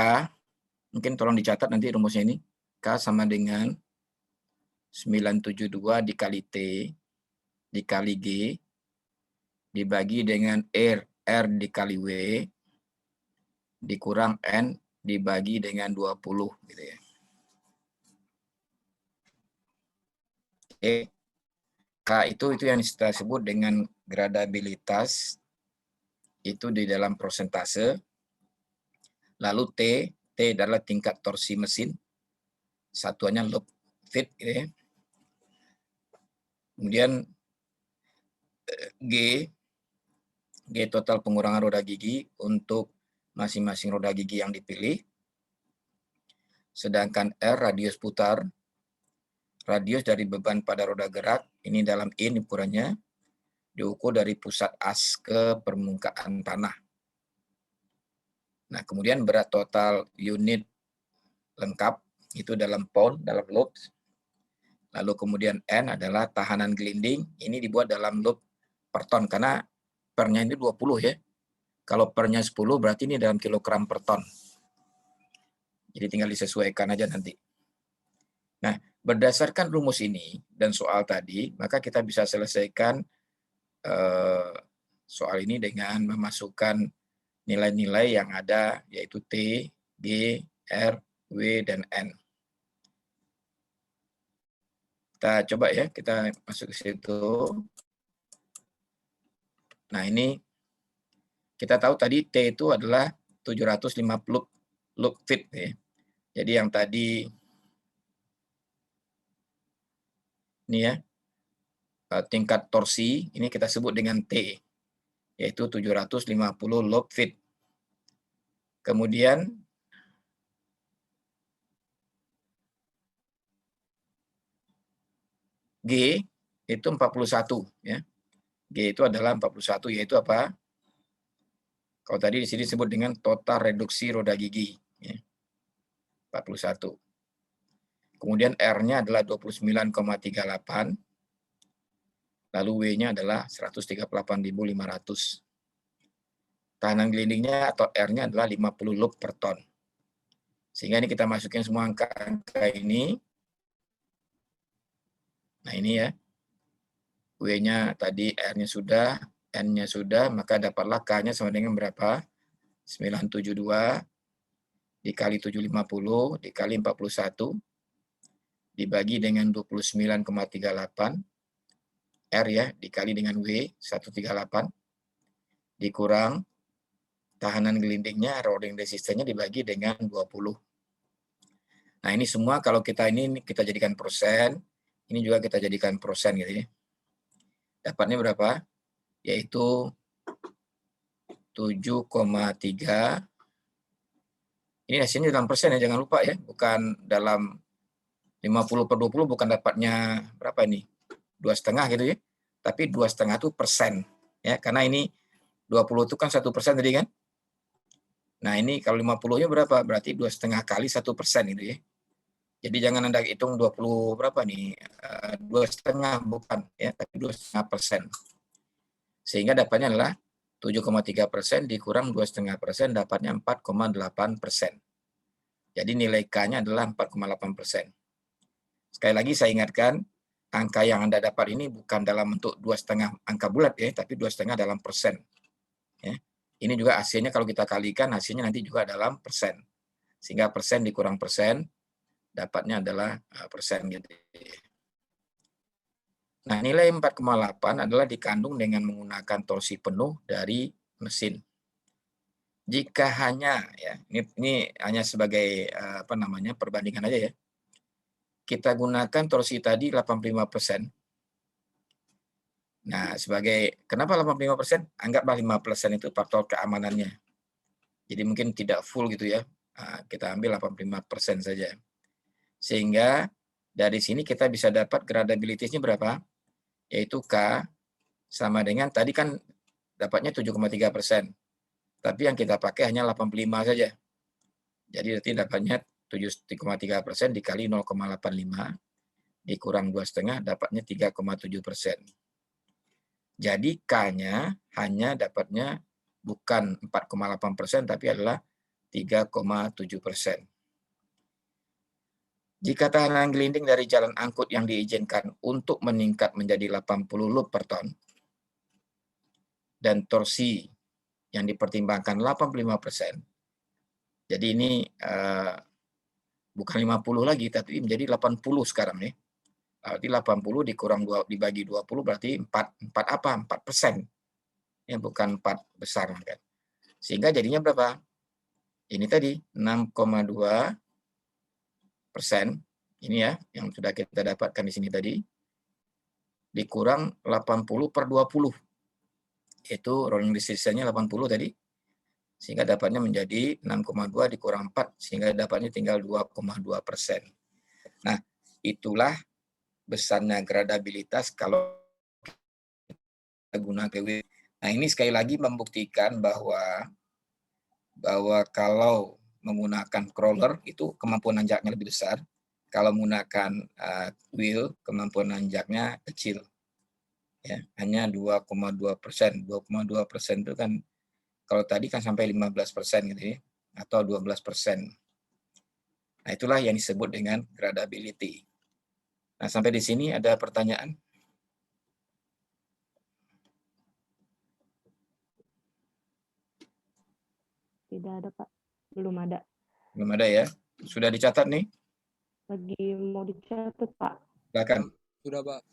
mungkin tolong dicatat nanti rumusnya ini. K sama dengan 972 dikali T dikali G dibagi dengan R dikali W dikurang N dibagi dengan 20 gitu ya. Oke. K itu yang kita sebut dengan gradabilitas itu di dalam prosentase. Lalu T adalah tingkat torsi mesin. Satuannya loop fit gitu ya. Kemudian G total pengurangan roda gigi untuk masing-masing roda gigi yang dipilih. Sedangkan R radius putar, radius dari beban pada roda gerak, ini dalam in ukurannya, diukur dari pusat as ke permukaan tanah. Nah, kemudian berat total unit lengkap, itu dalam pound, dalam load. Lalu kemudian N adalah tahanan gelinding, ini dibuat dalam load per ton, karena pernya ini 20 ya. Kalau pernya 10 berarti ini dalam kilogram per ton. Jadi tinggal disesuaikan aja nanti. Nah, berdasarkan rumus ini dan soal tadi, maka kita bisa selesaikan soal ini dengan memasukkan nilai-nilai yang ada, yaitu T, G, R, W, dan N. Kita coba ya, kita masuk ke situ. Nah, ini kita tahu tadi T itu adalah 750 loop fit ya. Jadi yang tadi ini ya, tingkat torsi ini kita sebut dengan T, yaitu 750 loop fit. Kemudian G itu 41 ya. G itu adalah 41, yaitu apa? Kalau tadi di sini disebut dengan total reduksi roda gigi ya. 41. Kemudian R-nya adalah 29,38. Lalu W-nya adalah 138.500. Tahanan gelindingnya atau R-nya adalah 50 loop per ton. Sehingga ini kita masukin semua angka-angka ini. Nah ini ya. W-nya tadi R-nya sudah, N-nya sudah, maka dapatlah K-nya sama dengan berapa? 972 dikali 750 dikali 41 dibagi dengan 29,38 R ya dikali dengan W 138 dikurang tahanan gelindingnya rolling resistennya dibagi dengan 20. Nah, ini semua kalau kita jadikan persen, ini juga kita jadikan persen gitu ya. Dapatnya berapa? Yaitu 7,3. Ini hasilnya dalam persen ya, jangan lupa ya, bukan dalam 50/20 bukan dapatnya berapa ini? 2,5 gitu ya. Tapi 2,5 itu persen ya, karena ini 20 itu kan 1% tadi kan. Nah, ini kalau 50-nya berapa? Berarti 2,5 kali 1% gitu ya. Jadi jangan Anda hitung 20 berapa nih? 2,5 bukan ya, tapi 2,5%. Sehingga dapatnya adalah 7,3% dikurang 2,5% dapatnya 4,8%. Jadi nilai K-nya adalah 4,8%. Sekali lagi saya ingatkan, angka yang Anda dapat ini bukan dalam bentuk 2,5 angka bulat ya, tapi 2,5 dalam persen. Ya. Ini juga hasilnya kalau kita kalikan hasilnya nanti juga dalam persen. Sehingga persen dikurang persen dapatnya adalah persen gitu. Nah, nilai 4,8 adalah dikandung dengan menggunakan torsi penuh dari mesin. Jika hanya ya, ini hanya sebagai perbandingan aja ya. Kita gunakan torsi tadi 85%. Nah, kenapa 85%? Anggaplah 5% itu faktor keamanannya. Jadi mungkin tidak full gitu ya. Kita ambil 85% saja. Sehingga dari sini kita bisa dapat gradabilitasnya berapa? Yaitu K sama dengan tadi kan dapatnya 7,3%. Tapi yang kita pakai hanya 85 saja. Jadi nanti dapatnya 7,3% dikali 0,85 dikurang 2,5 dapatnya 3,7%. Jadi K-nya hanya dapatnya bukan 4,8% tapi adalah 3,7%. Jika tekanan gelinding dari jalan angkut yang diizinkan untuk meningkat menjadi 80 loop per ton dan torsi yang dipertimbangkan 85%, jadi ini bukan 50 lagi tapi menjadi 80 sekarang nih. Berarti 80 dikurang 2 dibagi 20 berarti 4%. Ya, bukan 4 besar kan. Sehingga jadinya berapa? Ini tadi 6,2%. Ini ya yang sudah kita dapatkan di sini tadi. Dikurang 80 per 20. Yaitu rolling resistance-nya 80 tadi. Sehingga dapatnya menjadi 6,2 dikurang 4 sehingga dapatnya tinggal 2,2%. Nah, itulah besarnya gradabilitas kalau kita gunakan. Nah, ini sekali lagi membuktikan bahwa kalau menggunakan crawler itu kemampuan nanjaknya lebih besar. Kalau menggunakan wheel kemampuan nanjaknya kecil. Ya, hanya 2,2%. 2,2% itu kan kalau tadi kan sampai 15% gitu ya, atau 12%. Nah, itulah yang disebut dengan gradability. Nah, sampai di sini ada pertanyaan? Tidak ada, Pak. Belum ada. Belum ada ya? Sudah dicatat nih? Lagi mau dicatat, Pak. Silakan. Sudah, Pak.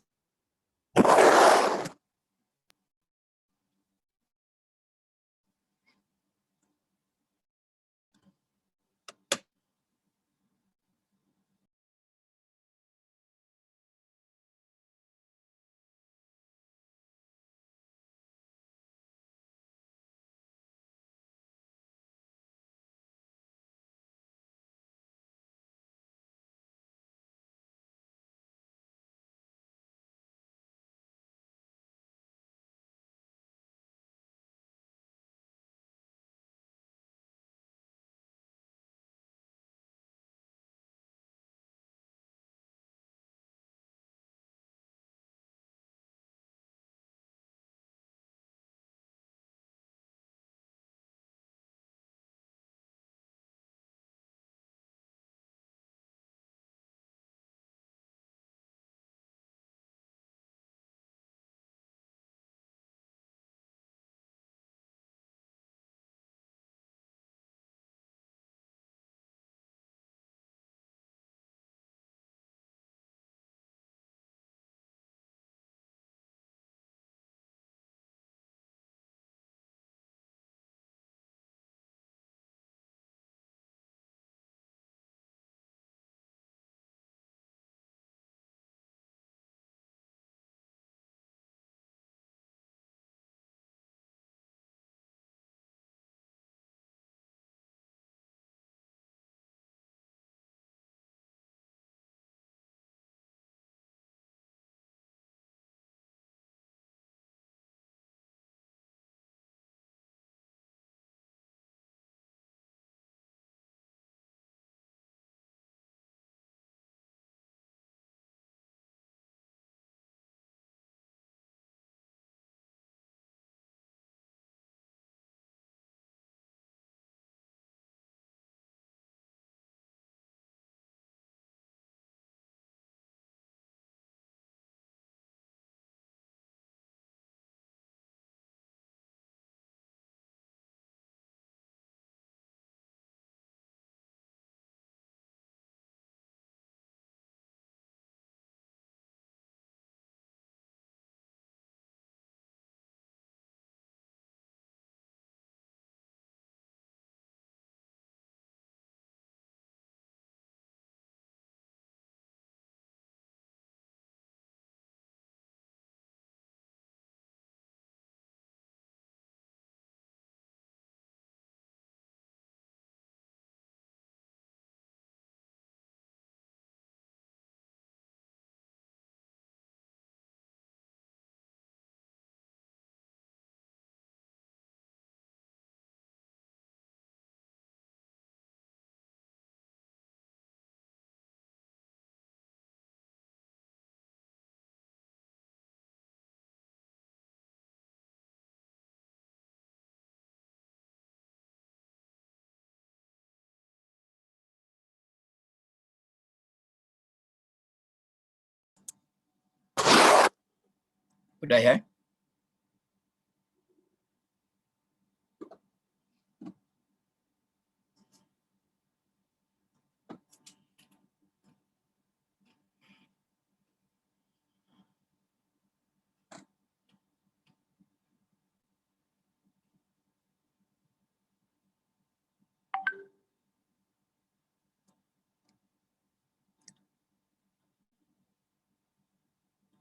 Udah ya?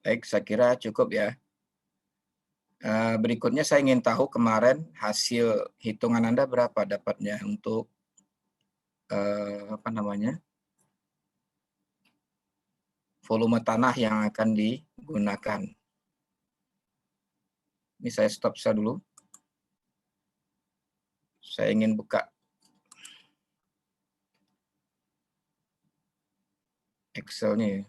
Baik, saya kira cukup ya. Berikutnya saya ingin tahu kemarin hasil hitungan Anda berapa dapatnya untuk volume tanah yang akan digunakan. Ini saya stop dulu. Saya ingin buka Excel-nya ya.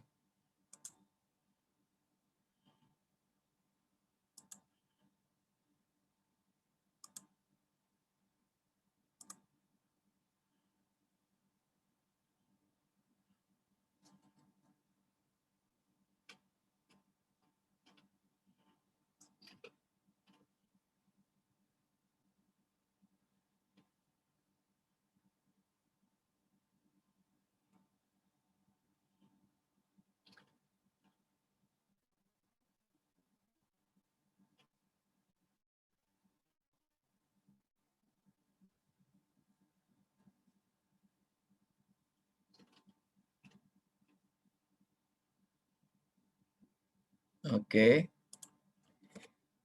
Oke.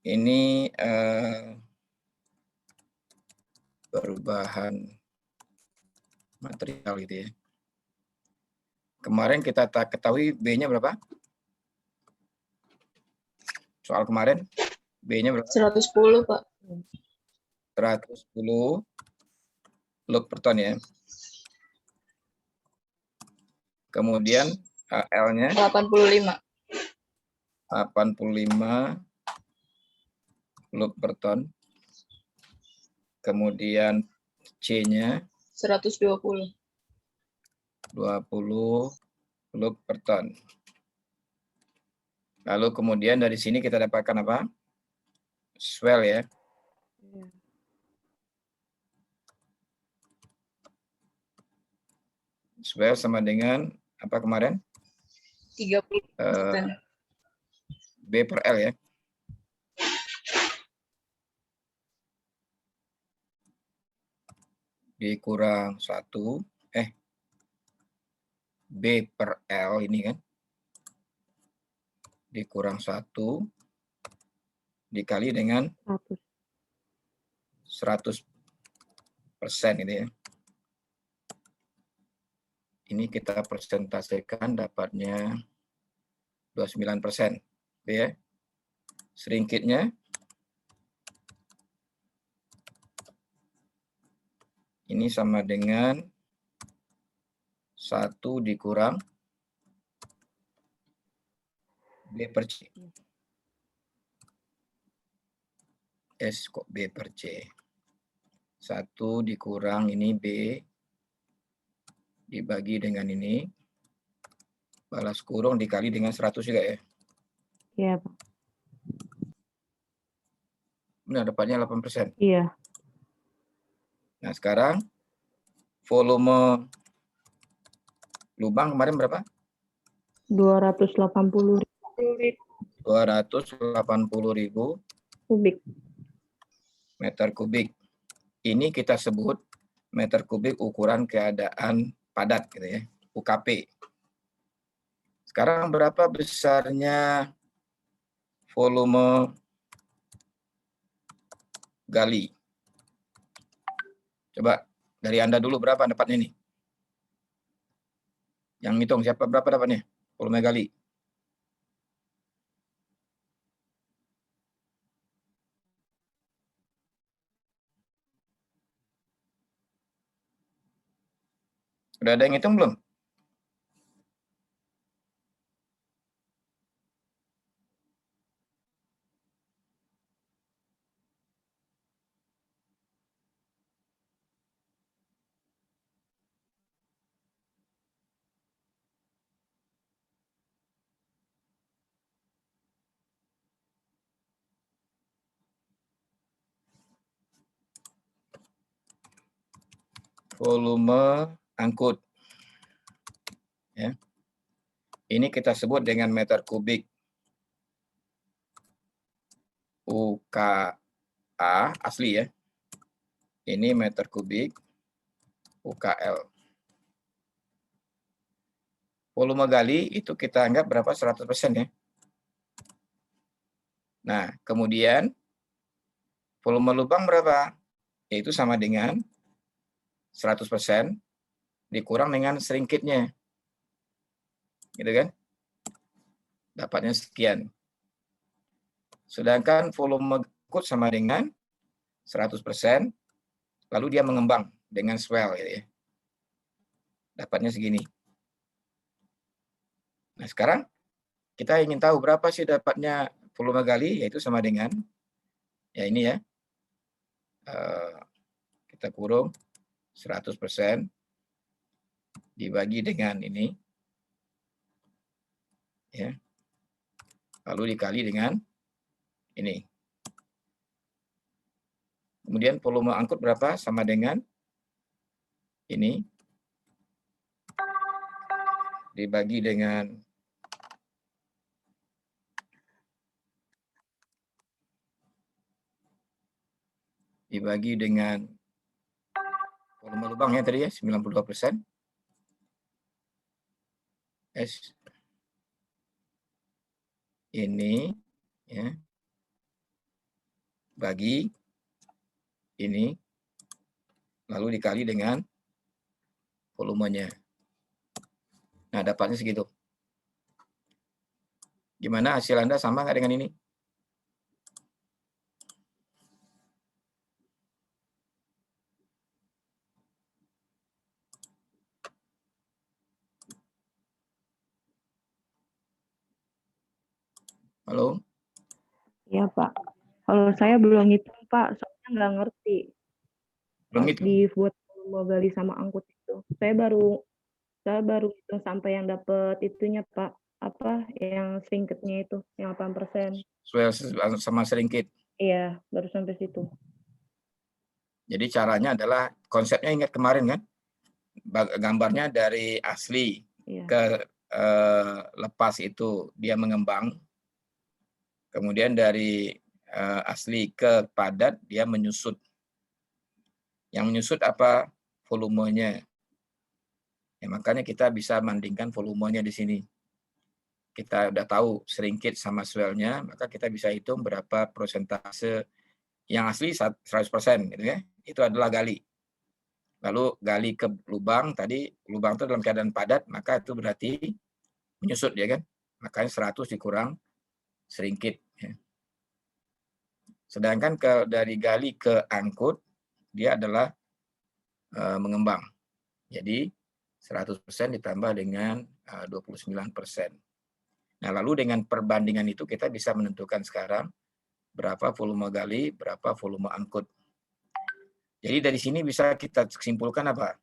Ini perubahan material gitu ya. Kemarin kita ketahui B-nya berapa? Soal kemarin B-nya berapa? 110, Pak. 110 log per ton ya. Kemudian L-nya 85. 85 log per ton. Kemudian C-nya 120. 20 log per ton. Lalu kemudian dari sini kita dapatkan apa? Swell ya. Iya. Swell sama dengan apa kemarin? 30%. B per L ya. Dikurang 1, B per L ini kan. Dikurang 1 dikali dengan 100% gitu ya. Ini kita persentasikan dapatnya 29%. Gitu ya. Seringkitnya ini sama dengan 1 dikurang B per C. S kok B per C. 1 dikurang ini B dibagi dengan ini. Balas kurung dikali dengan 100 juga ya. Iya, Pak. Benar, dapatnya 8%. Iya. Nah, sekarang volume lubang kemarin berapa? 280.000 280.000 kubik. meter kubik. Ini kita sebut meter kubik ukuran keadaan padat gitu ya, UKP. Sekarang berapa besarnya volume gali? Coba dari Anda dulu berapa dapatnya nih? Yang ngitung siapa berapa dapatnya? Volume gali. Udah ada yang ngitung belum? volume angkut. Ya. Ini kita sebut dengan meter kubik. UKA asli ya. Ini meter kubik UKL. Volume gali itu kita anggap berapa? 100% ya. Nah, kemudian volume lubang berapa? Yaitu sama dengan 100% dikurang dengan seringkitnya. Gitu kan? Dapatnya sekian. Sedangkan volume angkut sama dengan 100%, lalu dia mengembang dengan swell gitu ya. Dapatnya segini. Nah, sekarang kita ingin tahu berapa sih dapatnya volume gali, yaitu sama dengan ya ini ya. Kita kurung 100% dibagi dengan ini. Ya. Lalu dikali dengan ini. Kemudian volume angkut berapa? Sama dengan ini. Dibagi dengan volume lubangnya tadi ya, 92%. S ini ya bagi ini lalu dikali dengan volumenya. Nah, dapatnya segitu. Gimana hasil Anda sama nggak dengan ini? Halo? Iya, Pak. Kalau saya belum hitung, Pak, soalnya nggak ngerti Belum pas itu? dibuat volume gali sama angkut itu. Saya baru hitung sampai yang dapat itunya, Pak. Apa yang singkatnya itu, yang 8%. Sama seringkit. Iya, baru sampai situ. Jadi caranya adalah konsepnya ingat kemarin kan? Gambarnya dari asli Iya. ke lepas itu dia mengembang. Kemudian dari asli ke padat dia menyusut. Yang menyusut apa? Volumenya. Ya, makanya kita bisa bandingkan volumenya di sini. Kita udah tahu seringkit sama swellnya, maka kita bisa hitung berapa persentase yang asli 100% gitu ya. Itu adalah gali. Lalu gali ke lubang, tadi lubang itu dalam keadaan padat, maka itu berarti menyusut ya kan. Makanya 100 dikurang seringkit. Ya. Sedangkan dari gali ke angkut, dia adalah mengembang. Jadi 100% ditambah dengan 29%. Nah, lalu dengan perbandingan itu kita bisa menentukan sekarang berapa volume gali, berapa volume angkut. Jadi dari sini bisa kita simpulkan apa?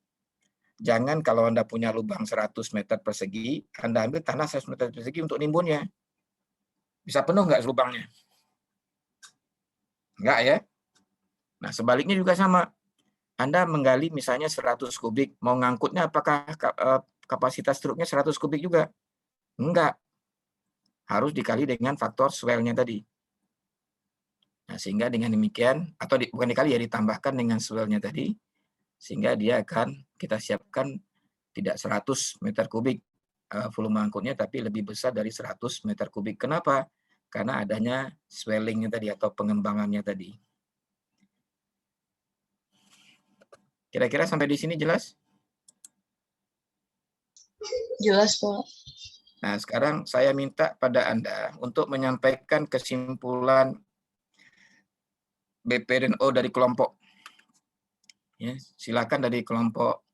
Jangan kalau Anda punya lubang 100 meter persegi, Anda ambil tanah 100 meter persegi untuk nimbunnya. Bisa penuh nggak lubangnya? Enggak ya? Nah, sebaliknya juga sama. Anda menggali misalnya 100 kubik, mau ngangkutnya apakah kapasitas truknya 100 kubik juga? Enggak. Harus dikali dengan faktor swell-nya tadi. Nah, sehingga dengan demikian, atau bukan dikali ya, ditambahkan dengan swell-nya tadi, sehingga dia akan kita siapkan tidak 100 meter kubik volume angkutnya, tapi lebih besar dari 100 meter kubik. Kenapa? Karena adanya swelling-nya tadi atau pengembangannya tadi. Kira-kira sampai di sini jelas? Jelas, Pak. Nah, sekarang saya minta pada Anda untuk menyampaikan kesimpulan BP dan O dari kelompok. Ya, silakan dari kelompok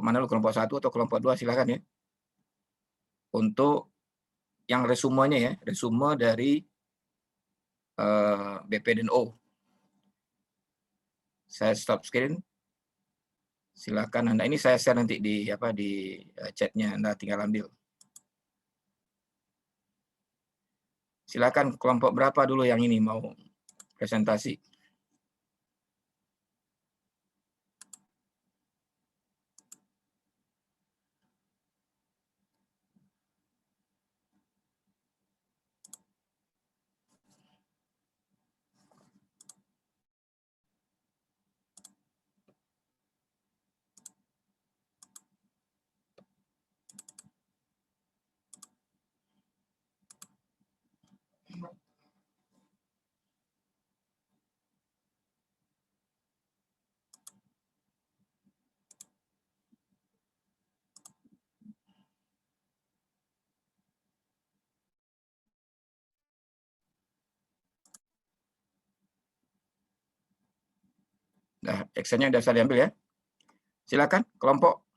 mana, kelompok 1 atau kelompok 2, silakan ya. Untuk yang resumenya ya, resume dari BP dan O. Saya stop screen. Silakan Anda. Ini saya share nanti di chatnya, Anda tinggal ambil. Silakan kelompok berapa dulu yang ini mau presentasi. Nah, Excel-nya sudah saya ambil ya. Silakan kelompok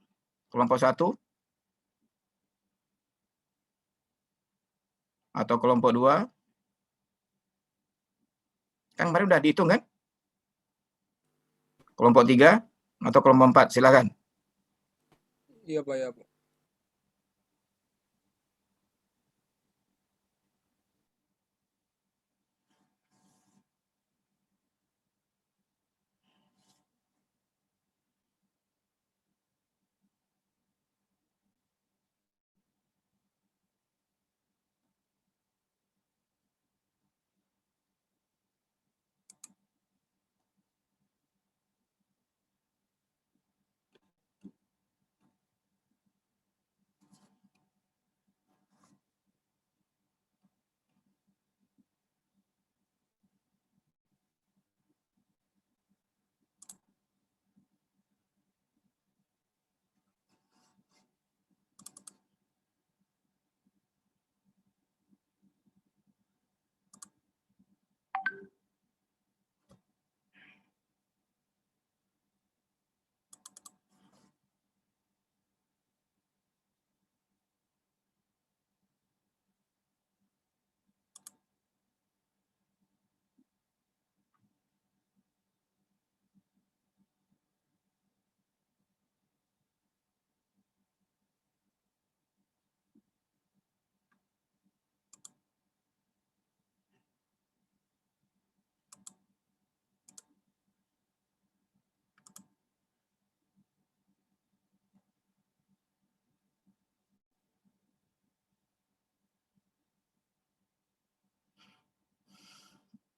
1 atau kelompok 2. Kan kemarin udah dihitung kan? Kelompok 3 atau kelompok 4, silakan. Iya Pak, ya Pak.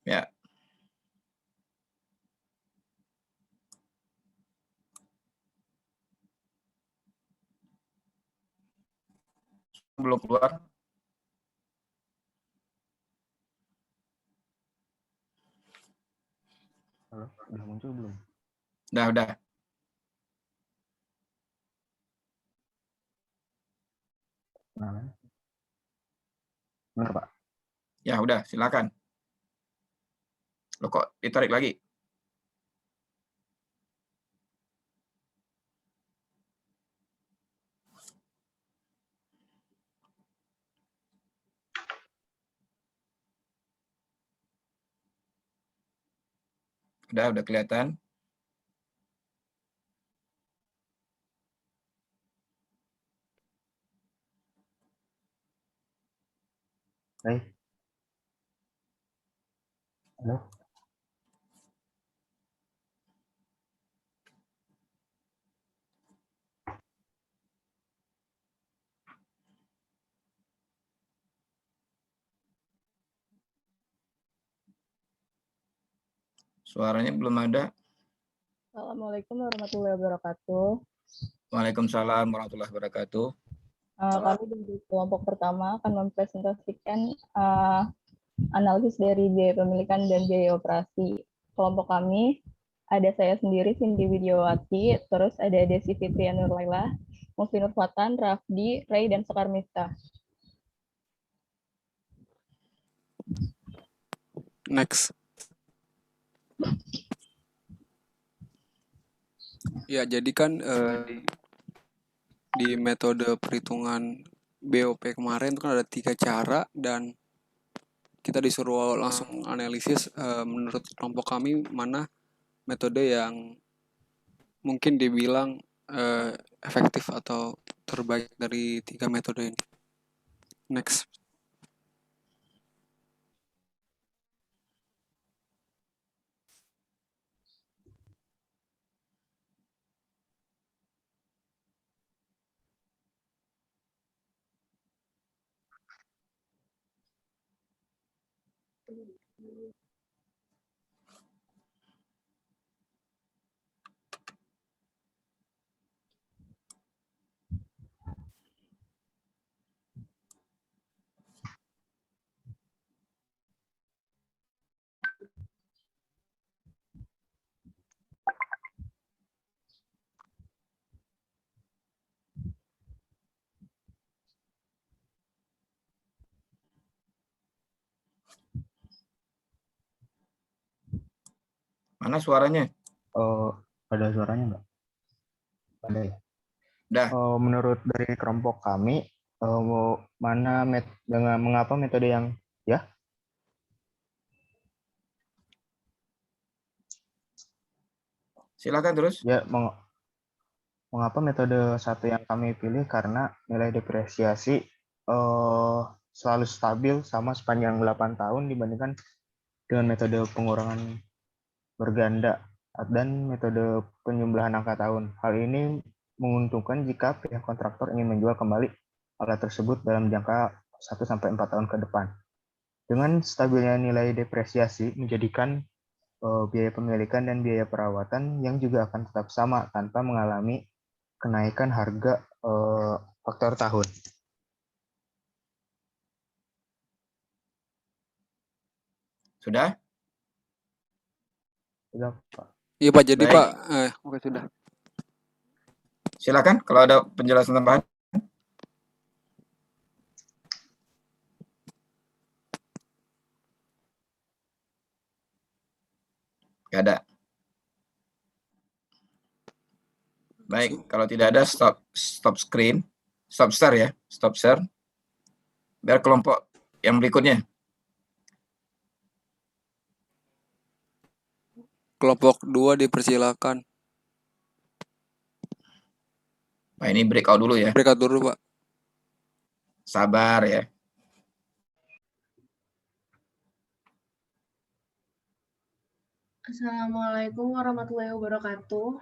Ya. Belum keluar. Halo, udah muncul belum? Udah. Nah, benar Pak. Ya, udah, silakan. Loh kok ditarik lagi? Udah kelihatan. Hai. Halo. Suaranya belum ada. Assalamualaikum warahmatullahi wabarakatuh. Waalaikumsalam warahmatullahi wabarakatuh. Kami dari kelompok pertama akan mempresentasikan analisis dari biaya pemilikan dan biaya operasi. Kelompok kami ada saya sendiri, Cindy Widiawati, terus ada Desi Fitri Nurlaila, Mustinur Fatan, Rafdi, Ray, dan Sekar Miftah. Next. Ya, jadi kan di metode perhitungan BOP kemarin kan ada 3 cara dan kita disuruh langsung analisis menurut kelompok kami mana metode yang mungkin dibilang efektif atau terbaik dari 3 metode ini. Next. Mana suaranya? Ada suaranya nggak? Ada ya? Udah. Menurut dari kelompok kami, mengapa metode yang ya Silakan terus. ya mengapa metode satu yang kami pilih karena nilai depresiasi selalu stabil sama sepanjang 8 tahun dibandingkan dengan metode pengurangan berganda dan metode penjumlahan angka tahun. Hal ini menguntungkan jika pihak kontraktor ingin menjual kembali alat tersebut dalam jangka 1-4 tahun ke depan. Dengan stabilnya nilai depresiasi menjadikan biaya pemilikan dan biaya perawatan yang juga akan tetap sama tanpa mengalami kenaikan harga faktor tahun. Sudah? Sudah, Pak. Iya Pak, jadi Baik. Pak, oke sudah. Silakan kalau ada penjelasan tambahan. Nggak ada. Baik, kalau tidak ada stop screen, stop share ya, stop share. Biar kelompok yang berikutnya. Kelompok 2 dipersilakan. Nah, ini breakout dulu ya. Breakout dulu Pak. Sabar ya. Assalamualaikum warahmatullahi wabarakatuh.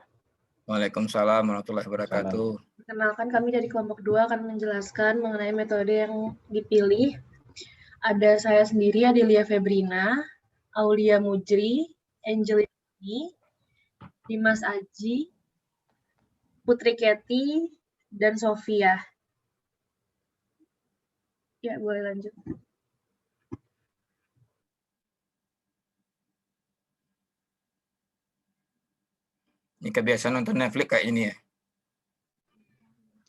Waalaikumsalam warahmatullahi wabarakatuh. Perkenalkan, kami dari kelompok 2 akan menjelaskan mengenai metode yang dipilih. Ada saya sendiri, Adelia Febrina, Aulia Mujri, Angelini, Dimas Aji, Putri Keti, dan Sofia. Ya, boleh lanjut. Ini kebiasaan nonton Netflix kayak ini ya.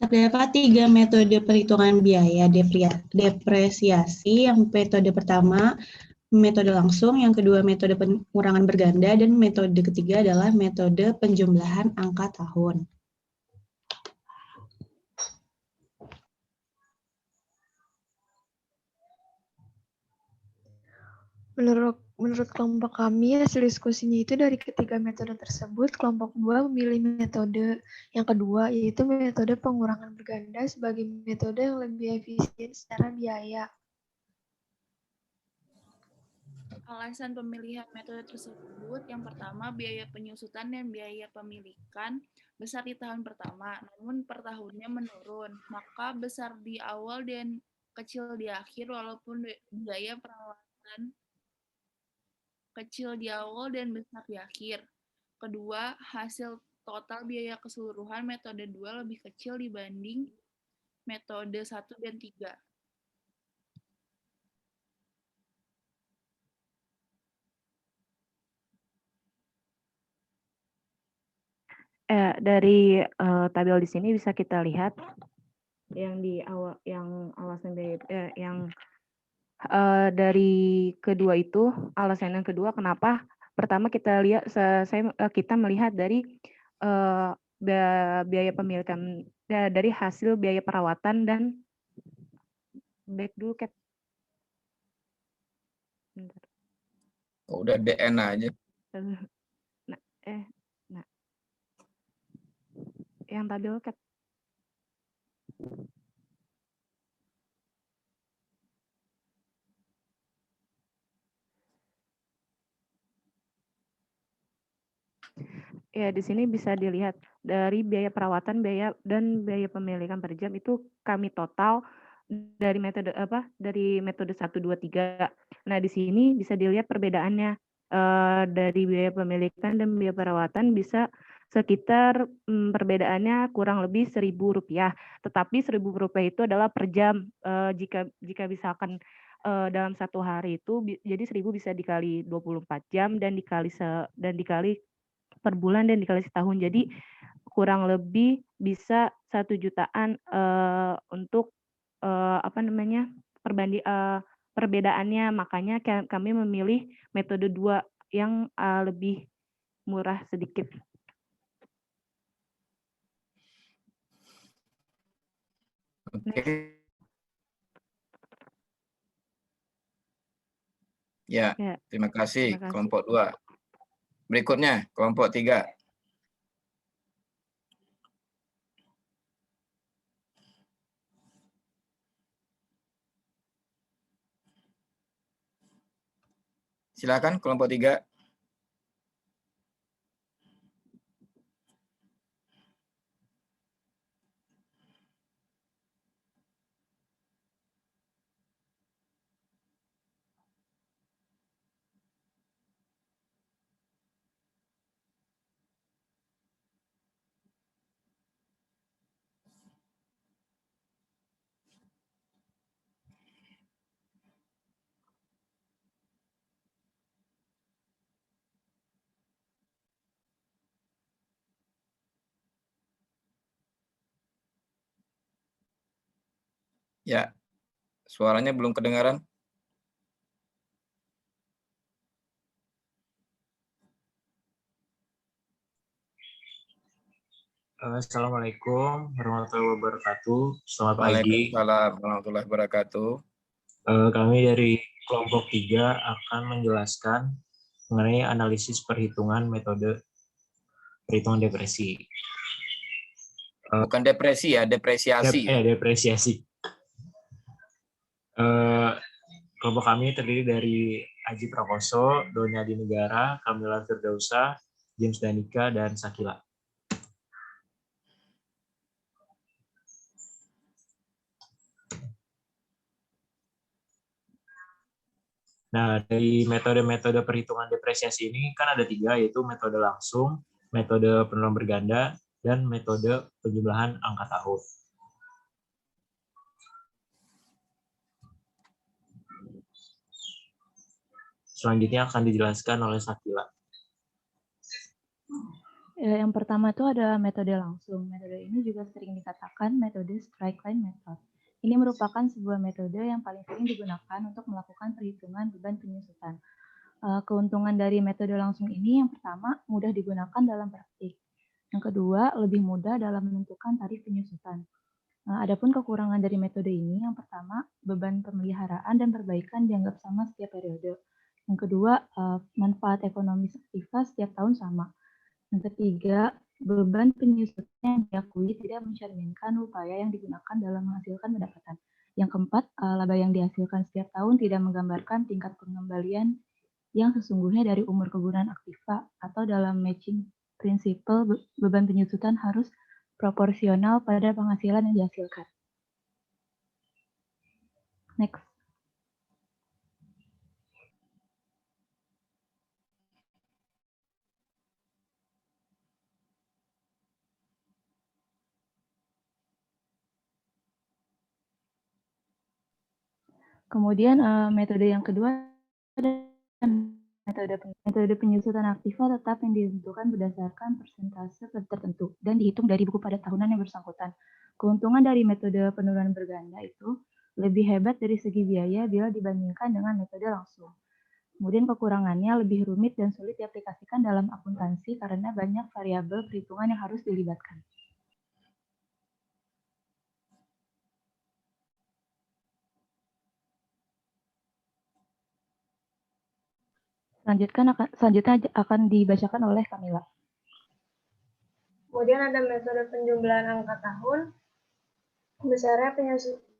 Terdapat 3 metode perhitungan biaya depresiasi. Yang metode pertama, metode langsung. Yang kedua, metode pengurangan berganda. Dan metode ketiga adalah metode penjumlahan angka tahun. Menurut kelompok kami, hasil diskusinya itu dari ketiga metode tersebut, kelompok 2 memilih metode yang kedua, yaitu metode pengurangan berganda sebagai metode yang lebih efisien secara biaya. Alasan pemilihan metode tersebut, yang pertama, biaya penyusutan dan biaya pemilikan besar di tahun pertama, namun per tahunnya menurun, maka besar di awal dan kecil di akhir, walaupun biaya perawatan kecil di awal dan besar di akhir. Kedua, hasil total biaya keseluruhan metode 2 lebih kecil dibanding metode 1 dan 3. Dari tabel di sini bisa kita lihat yang di awal, yang alasan dari kedua itu, alasan yang kedua kenapa? Pertama kita lihat, kita melihat dari biaya pemilikan, dari hasil biaya perawatan dan back dulu Kat. Bentar. Oh, udah DN aja. Nah, yang tabel Kat. Ya, di sini bisa dilihat dari biaya perawatan, biaya dan biaya pemilikan per jam itu kami total dari metode dari metode 1, 2, 3. Nah, di sini bisa dilihat perbedaannya dari biaya pemilikan dan biaya perawatan bisa sekitar perbedaannya kurang lebih Rp1.000. Tetapi Rp1.000 itu adalah per jam. Jika misalkan dalam satu hari itu jadi 1.000 bisa dikali 24 jam dan dikali per bulan dan dikali setahun. Jadi kurang lebih bisa 1 jutaan untuk perbedaannya. Makanya kami memilih metode 2 yang lebih murah sedikit. Oke. Ya, Ya, terima kasih terima kasih. kelompok 2. Berikutnya kelompok 3. Silakan kelompok 3. Ya, suaranya belum kedengaran. Assalamualaikum warahmatullahi wabarakatuh. Selamat pagi. Waalaikumsalam warahmatullahi wabarakatuh. Kami dari kelompok 3 akan menjelaskan mengenai analisis perhitungan metode perhitungan depresi. Bukan depresi ya, depresiasi. Depresiasi. Kelompok kami terdiri dari Aji Prakoso, Donya Dinegara, Kamila Firdausa, James Danika, dan Sakila. Nah, dari metode-metode perhitungan depresiasi ini kan ada 3, yaitu metode langsung, metode penurunan berganda, dan metode penjumlahan angka tahun. Selanjutnya akan dijelaskan oleh Sakila. Yang pertama itu ada metode langsung. Metode ini juga sering dikatakan metode straight line method. Ini merupakan sebuah metode yang paling sering digunakan untuk melakukan perhitungan beban penyusutan. Keuntungan dari metode langsung ini yang pertama, mudah digunakan dalam praktik. Yang kedua, lebih mudah dalam menentukan tarif penyusutan. Adapun kekurangan dari metode ini, yang pertama, beban pemeliharaan dan perbaikan dianggap sama setiap periode. Yang kedua, manfaat ekonomis aktiva setiap tahun sama. Yang ketiga, beban penyusutan yang diakui tidak mencerminkan upaya yang digunakan dalam menghasilkan pendapatan. Yang keempat, laba yang dihasilkan setiap tahun tidak menggambarkan tingkat pengembalian yang sesungguhnya dari umur kegunaan aktiva, atau dalam matching prinsipal beban penyusutan harus proporsional pada penghasilan yang dihasilkan. Next. Kemudian metode yang kedua adalah metode penyusutan aktiva tetap yang ditentukan berdasarkan persentase tertentu dan dihitung dari buku pada tahunan yang bersangkutan. Keuntungan dari metode penurunan berganda itu lebih hebat dari segi biaya bila dibandingkan dengan metode langsung. Kemudian kekurangannya lebih rumit dan sulit diaplikasikan dalam akuntansi karena banyak variabel perhitungan yang harus dilibatkan. Selanjutnya akan dibacakan oleh Kamila. Kemudian ada metode penjumlahan angka tahun.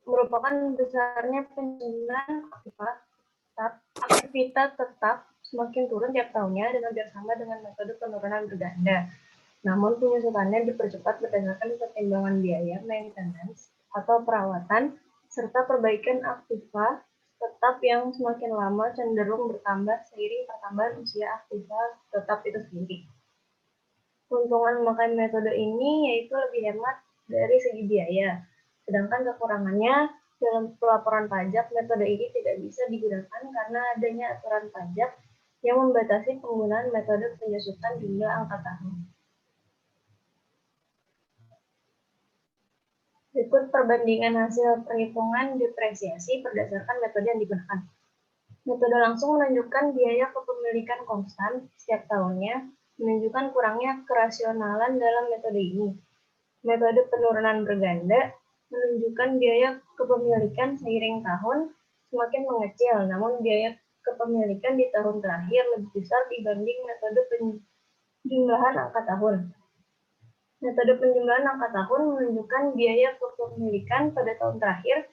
Merupakan besarnya penjumlahan aktivitas tetap semakin turun tiap tahunnya dan hampir sama dengan metode penurunan berganda. Namun penyusutannya dipercepat berdasarkan pertimbangan biaya, maintenance, atau perawatan, serta perbaikan aktiva tetap yang semakin lama cenderung bertambah seiring pertambahan usia aktiva tetap itu sendiri. Keuntungan memakai metode ini yaitu lebih hemat dari segi biaya, sedangkan kekurangannya dalam pelaporan pajak, metode ini tidak bisa digunakan karena adanya aturan pajak yang membatasi penggunaan metode penyusutan jumlah angka tahun. Berikut perbandingan hasil perhitungan depresiasi berdasarkan metode yang digunakan. Metode langsung menunjukkan biaya kepemilikan konstan setiap tahunnya menunjukkan kurangnya kerasionalan dalam metode ini. Metode penurunan berganda menunjukkan biaya kepemilikan seiring tahun semakin mengecil, namun biaya kepemilikan di tahun terakhir lebih besar dibanding metode penjumlahan angka tahun. Metode penjumlahan angka tahun menunjukkan biaya kepemilikan pada tahun terakhir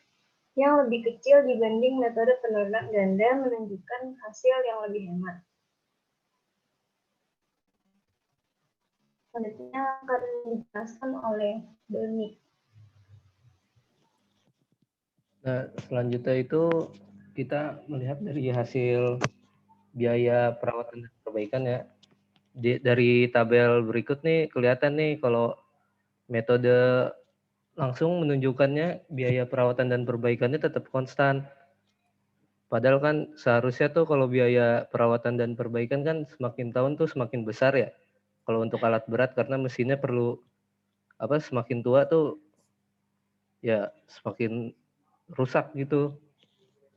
yang lebih kecil dibanding metode penurunan ganda menunjukkan hasil yang lebih hemat. Selanjutnya akan dijelaskan oleh Doni. Nah, selanjutnya itu kita melihat dari hasil biaya perawatan dan perbaikan ya. Dari tabel berikut nih kelihatan nih kalau metode langsung menunjukkannya biaya perawatan dan perbaikannya tetap konstan. Padahal kan seharusnya tuh kalau biaya perawatan dan perbaikan kan semakin tahun tuh semakin besar ya. Kalau untuk alat berat karena mesinnya perlu semakin tua tuh ya semakin rusak gitu.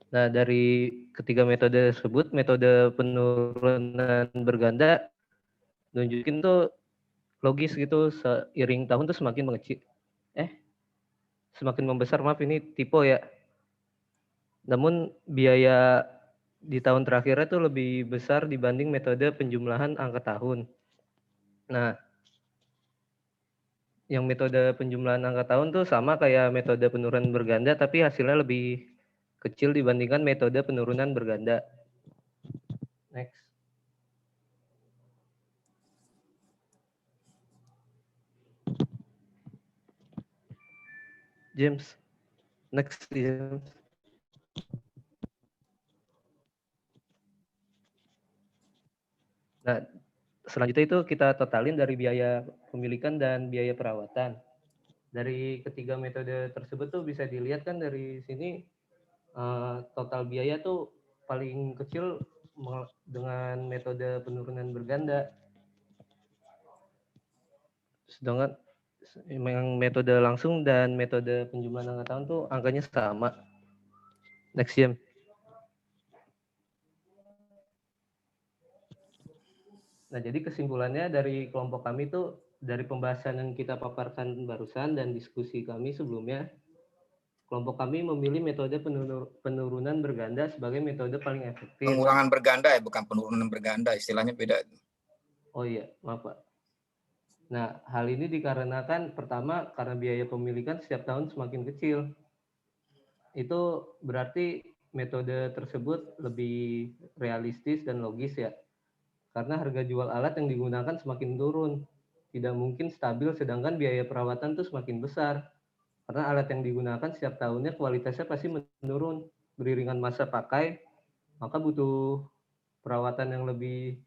Nah, dari ketiga metode tersebut, metode penurunan berganda nunjukin tuh logis gitu, seiring tahun tuh semakin mengecil. Semakin membesar, maaf ini tipe ya. Namun biaya di tahun terakhirnya tuh lebih besar dibanding metode penjumlahan angka tahun. Nah, yang metode penjumlahan angka tahun tuh sama kayak metode penurunan berganda, tapi hasilnya lebih kecil dibandingkan metode penurunan berganda. Next. James. Next, James. Nah, selanjutnya itu kita totalin dari biaya pemilikan dan biaya perawatan. Dari ketiga metode tersebut tuh bisa dilihat kan dari sini total biaya tuh paling kecil dengan metode penurunan berganda. Sedangkan memang metode langsung dan metode penjumlahan angka tahun tuh angkanya sama. Next, James. Nah, jadi kesimpulannya dari kelompok kami itu dari pembahasan yang kita paparkan barusan dan diskusi kami sebelumnya, kelompok kami memilih metode penurunan berganda sebagai metode paling efektif. Pengurangan berganda ya, bukan penurunan berganda, istilahnya beda. Oh iya, maaf Pak. Nah, hal ini dikarenakan pertama karena biaya pemilikan setiap tahun semakin kecil. Itu berarti metode tersebut lebih realistis dan logis ya. Karena harga jual alat yang digunakan semakin turun. Tidak mungkin stabil sedangkan biaya perawatan itu semakin besar. Karena alat yang digunakan setiap tahunnya kualitasnya pasti menurun. Beriringan masa pakai, maka butuh perawatan yang lebih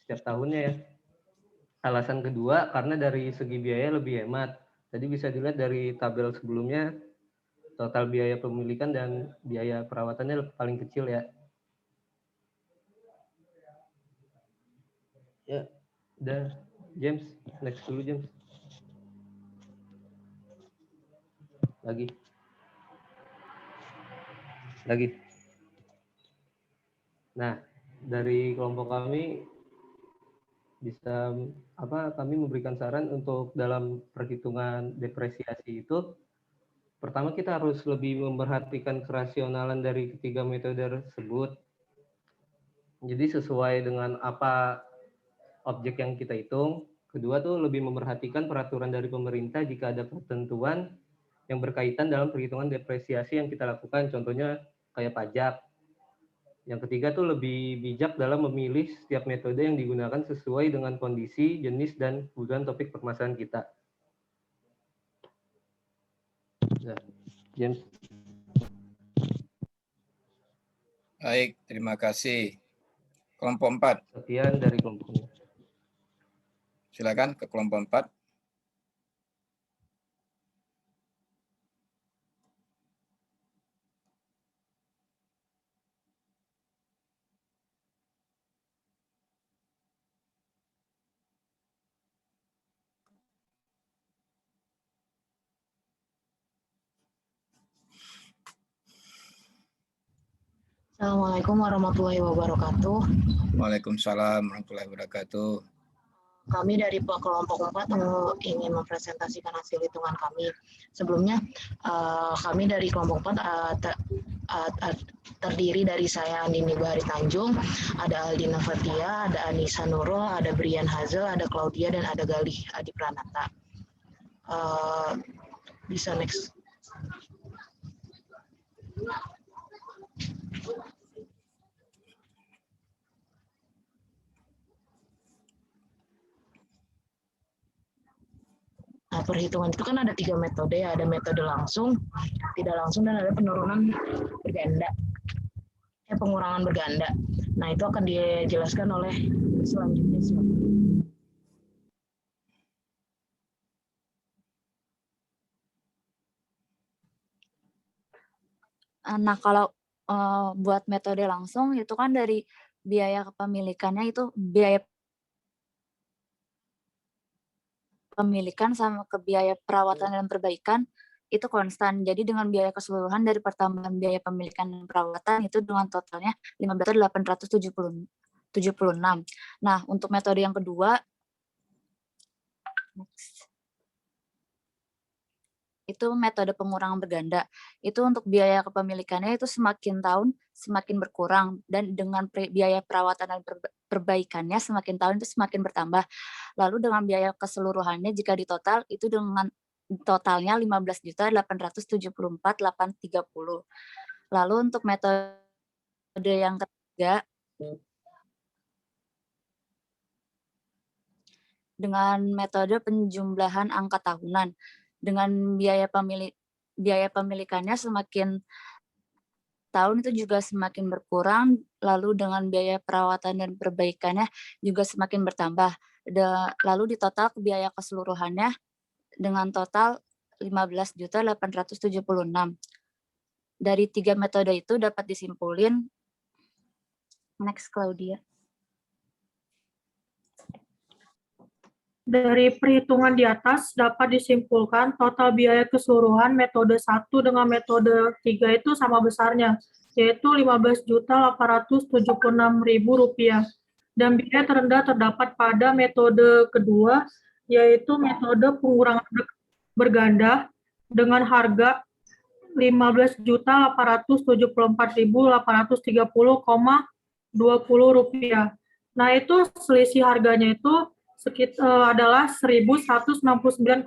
setiap tahunnya ya. Alasan kedua, karena dari segi biaya lebih hemat. Jadi bisa dilihat dari tabel sebelumnya, total biaya pemilikan dan biaya perawatannya paling kecil ya. Ya, udah. James, next dulu James. Lagi. Nah, dari kelompok kami bisa kami memberikan saran untuk dalam perhitungan depresiasi itu, pertama kita harus lebih memperhatikan kerasionalan dari ketiga metode tersebut. Jadi sesuai dengan apa objek yang kita hitung. Kedua tuh lebih memerhatikan peraturan dari pemerintah jika ada ketentuan yang berkaitan dalam perhitungan depresiasi yang kita lakukan, contohnya kayak pajak. Yang ketiga tuh lebih bijak dalam memilih setiap metode yang digunakan sesuai dengan kondisi, jenis, dan kebutuhan topik permasalahan kita. Nah, James. Baik, terima kasih. Kelompok 4. Sekian dari kelompok ini. Silakan ke kelompok 4. Assalamualaikum warahmatullahi wabarakatuh. Waalaikumsalam warahmatullahi wabarakatuh. Kami dari kelompok 4 ingin mempresentasikan hasil hitungan kami. Sebelumnya, kami dari kelompok 4 terdiri dari saya Andini Bahari Tanjung, ada Aldina Fatia, ada Anissa Nurul, ada Brian Hazel, ada Claudia, dan ada Galih Adi Pranata. Bisa next. Nah, perhitungan itu kan ada 3 metode ya, ada metode langsung, tidak langsung, dan ada penurunan berganda, pengurangan berganda. Nah, itu akan dijelaskan oleh selanjutnya. Nah, kalau buat metode langsung itu kan dari biaya kepemilikannya itu biaya pemilikan sama ke biaya perawatan dan perbaikan itu konstan. Jadi dengan biaya keseluruhan dari pertambahan biaya pemilikan dan perawatan itu dengan totalnya 15.876. Nah, untuk metode yang kedua, itu metode pengurangan berganda. Itu untuk biaya kepemilikannya itu semakin tahun semakin berkurang, dan dengan biaya perawatan dan perbaikannya semakin tahun itu semakin bertambah. Lalu dengan biaya keseluruhannya jika ditotal itu dengan totalnya 15.874.830. Lalu untuk metode yang ketiga dengan metode penjumlahan angka tahunan. Dengan biaya pemilikannya semakin tahun itu juga semakin berkurang, lalu dengan biaya perawatan dan perbaikannya juga semakin bertambah. Lalu di total biaya keseluruhannya dengan total 15.876. Dari 3 metode itu dapat disimpulin. Next, Claudia. Dari perhitungan di atas dapat disimpulkan total biaya keseluruhan metode 1 dengan metode 3 itu sama besarnya, yaitu Rp15.876.000. Dan biaya terendah terdapat pada metode kedua, yaitu metode pengurangan berganda dengan harga Rp15.874.830,20. Nah, itu selisih harganya itu adalah Rp1.099,80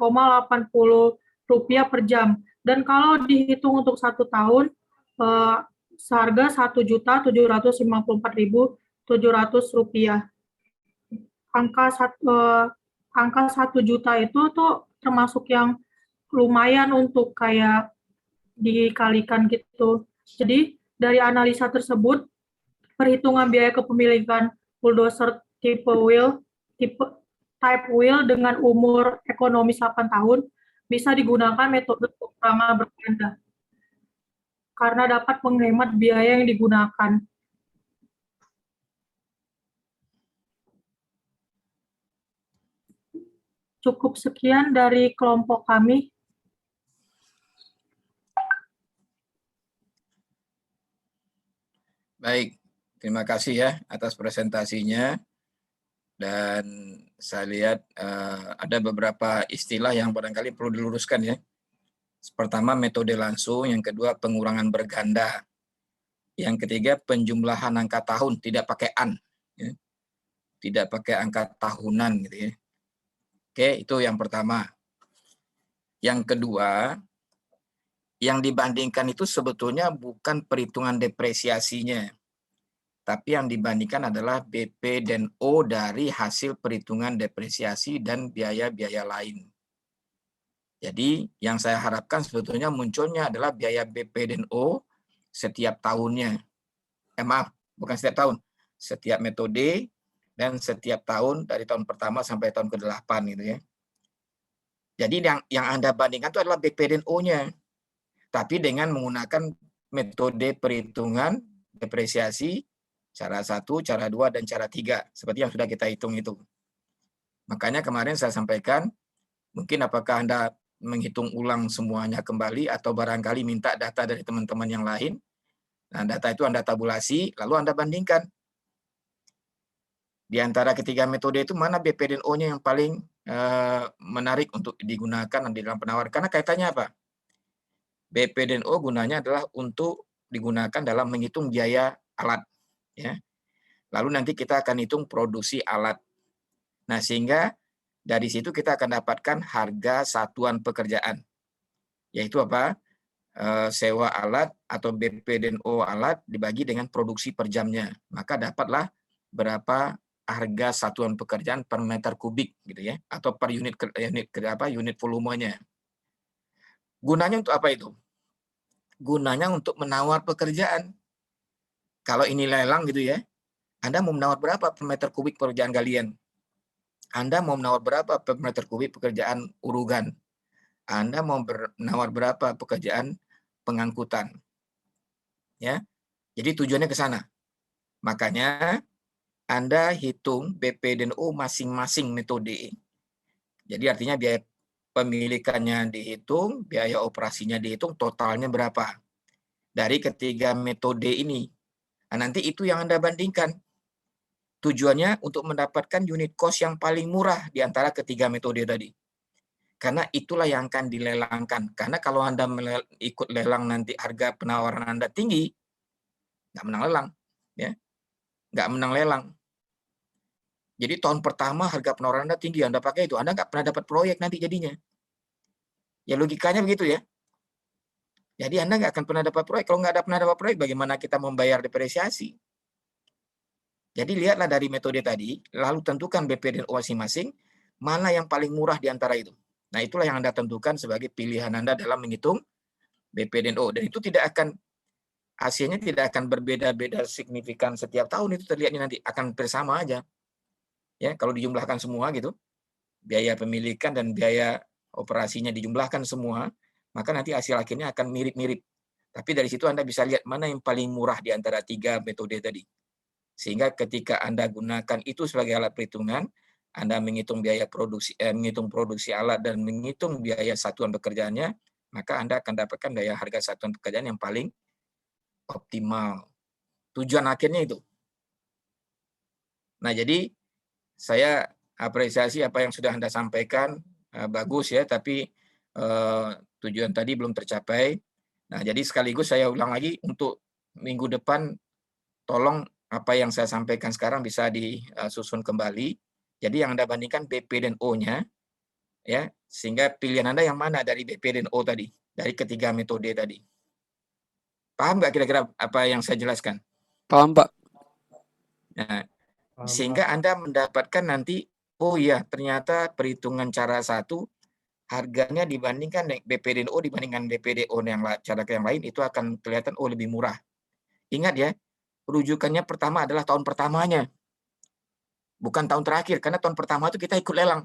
per jam. Dan kalau dihitung untuk 1 tahun, seharga Rp1.754.700. Angka 1 juta itu tuh termasuk yang lumayan untuk kayak dikalikan gitu. Jadi dari analisa tersebut, perhitungan biaya kepemilikan bulldozer type wheel dengan umur ekonomis 8 tahun bisa digunakan metode pengurangan berganda karena dapat menghemat biaya yang digunakan. Cukup sekian dari kelompok kami. Baik, terima kasih ya atas presentasinya. Dan saya lihat ada beberapa istilah yang barangkali perlu diluruskan ya. Pertama, metode langsung. Yang kedua, pengurangan berganda. Yang ketiga, penjumlahan angka tahun, tidak pakai an. Ya. Tidak pakai angka tahunan. Gitu ya. Oke, itu yang pertama. Yang kedua, yang dibandingkan itu sebetulnya bukan perhitungan depresiasinya. Tapi yang dibandingkan adalah BP dan O dari hasil perhitungan depresiasi dan biaya-biaya lain. Jadi yang saya harapkan sebetulnya munculnya adalah biaya BP dan O setiap tahunnya. Maaf, bukan setiap tahun. Setiap metode dan setiap tahun dari tahun pertama sampai tahun ke-8 gitu ya. Jadi yang Anda bandingkan itu adalah BP dan O-nya. Tapi dengan menggunakan metode perhitungan depresiasi cara 1, cara 2, dan cara 3. Seperti yang sudah kita hitung itu. Makanya kemarin saya sampaikan, mungkin apakah Anda menghitung ulang semuanya kembali atau barangkali minta data dari teman-teman yang lain. Nah, data itu Anda tabulasi, lalu Anda bandingkan. Di antara ketiga metode itu mana BP dan O-nya yang paling menarik untuk digunakan di dalam penawaran? Karena kaitannya apa? BP dan O gunanya adalah untuk digunakan dalam menghitung biaya alat. Ya. Lalu nanti kita akan hitung produksi alat. Nah, sehingga dari situ kita akan dapatkan harga satuan pekerjaan. Yaitu apa? Sewa alat atau BP dan O alat dibagi dengan produksi per jamnya. Maka dapatlah berapa harga satuan pekerjaan per meter kubik gitu ya, atau per unit volumenya. Gunanya untuk apa itu? Gunanya untuk menawar pekerjaan. Kalau ini lelang gitu ya, Anda mau menawar berapa per meter kubik pekerjaan galian? Anda mau menawar berapa per meter kubik pekerjaan urugan? Anda mau menawar berapa pekerjaan pengangkutan? Ya. Jadi tujuannya ke sana. Makanya Anda hitung BP dan O masing-masing metode. Jadi artinya biaya pemilikannya dihitung, biaya operasinya dihitung, totalnya berapa. Dari ketiga metode ini. Nah, nanti itu yang Anda bandingkan. Tujuannya untuk mendapatkan unit cost yang paling murah di antara ketiga metode tadi. Karena itulah yang akan dilelangkan. Karena kalau Anda ikut lelang nanti harga penawaran Anda tinggi, nggak menang lelang. Ya. Nggak menang lelang. Jadi tahun pertama harga penawaran Anda tinggi, Anda pakai itu, Anda nggak pernah dapat proyek nanti jadinya. Ya logikanya begitu ya. Jadi Anda nggak akan pernah dapat proyek. Kalau nggak pernah dapat proyek, bagaimana kita membayar depresiasi? Jadi lihatlah dari metode tadi, lalu tentukan BP dan O masing-masing, mana yang paling murah di antara itu. Nah itulah yang Anda tentukan sebagai pilihan Anda dalam menghitung BP dan O. Dan itu tidak akan, hasilnya tidak akan berbeda-beda signifikan setiap tahun, itu terlihatnya nanti akan bersama aja. Ya, kalau dijumlahkan semua gitu, biaya pemilikan dan biaya operasinya dijumlahkan semua, maka nanti hasil akhirnya akan mirip-mirip. Tapi dari situ Anda bisa lihat mana yang paling murah di antara tiga metode tadi. Sehingga ketika Anda gunakan itu sebagai alat perhitungan, Anda menghitung biaya menghitung produksi alat dan menghitung biaya satuan pekerjaannya, maka Anda akan dapatkan biaya harga satuan pekerjaan yang paling optimal. Tujuan akhirnya itu. Nah, jadi saya apresiasi apa yang sudah Anda sampaikan, bagus ya, tapi tujuan tadi belum tercapai. Nah, jadi sekaligus saya ulang lagi untuk minggu depan, tolong apa yang saya sampaikan sekarang bisa disusun kembali. Jadi yang Anda bandingkan BP dan O-nya, ya, sehingga pilihan Anda yang mana dari BP dan O tadi, dari ketiga metode tadi. Paham nggak kira-kira apa yang saya jelaskan? Paham, Pak. Nah, sehingga Anda mendapatkan nanti, oh iya, ternyata perhitungan cara satu, harganya dibandingkan BP dan O dibandingkan BP dan O yang cara yang lain, itu akan kelihatan, oh lebih murah. Ingat ya, rujukannya pertama adalah tahun pertamanya. Bukan tahun terakhir, karena tahun pertama itu kita ikut lelang.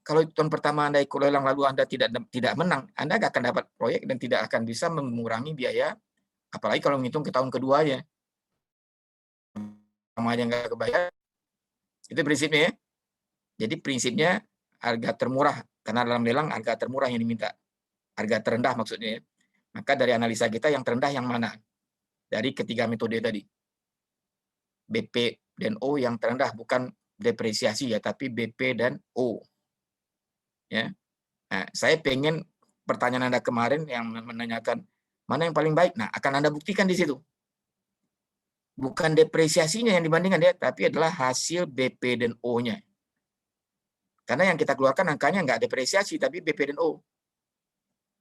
Kalau tahun pertama Anda ikut lelang lalu Anda tidak menang, Anda nggak akan dapat proyek dan tidak akan bisa mengurangi biaya, apalagi kalau menghitung ke tahun keduanya. Sama aja nggak kebayar. Itu prinsipnya ya. Jadi prinsipnya harga termurah, karena dalam lelang harga termurah yang diminta. Harga terendah maksudnya ya. Maka dari analisa kita yang terendah yang mana? Dari ketiga metode tadi. BP dan O yang terendah, bukan depresiasi ya, tapi BP dan O. Ya. Nah, saya pengen pertanyaan Anda kemarin yang menanyakan mana yang paling baik. Nah, akan Anda buktikan di situ. Bukan depresiasinya yang dibandingkan ya, tapi adalah hasil BP dan O-nya. Karena yang kita keluarkan angkanya nggak depresiasi, tapi BP dan O.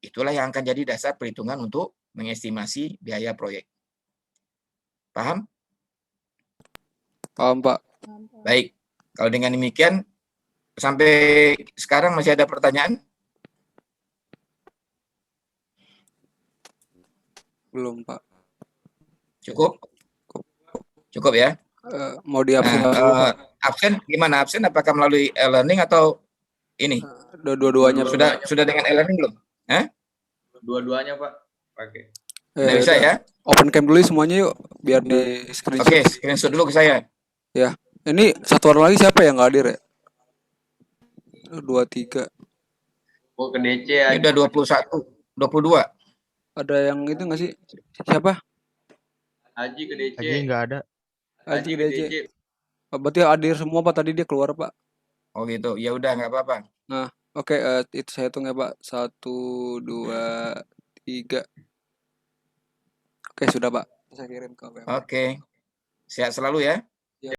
Itulah yang akan jadi dasar perhitungan untuk mengestimasi biaya proyek. Paham? Paham, Pak. Baik. Kalau dengan demikian, sampai sekarang masih ada pertanyaan? Belum, Pak. Cukup? Cukup ya? Mau diabsen dulu, Pak. Absen gimana? Absen apakah melalui e-learning atau ini? Dua-duanya, Pak. Sudah dengan e-learning belum? Dua-duanya, Pak. Pakai. Nggak bisa ya? Open cam dulu semuanya yuk, biar di screenshot. Oke, screenshot dulu ke saya. Ya, ini satu orang lagi siapa yang nggak hadir ya? 23. Oh, ke DC ya. Ini udah 21, 22. Ada yang itu nggak sih? Siapa? Haji ke DC. Haji nggak ada. Haji ke DC. Berarti hadir semua Pak, tadi dia keluar Pak. Oh gitu, ya udah nggak apa-apa. Nah, oke, itu saya hitung ya Pak. 1, 2, 3. Oke, sudah Pak. Saya kirim ke WA. Oke, sehat selalu ya.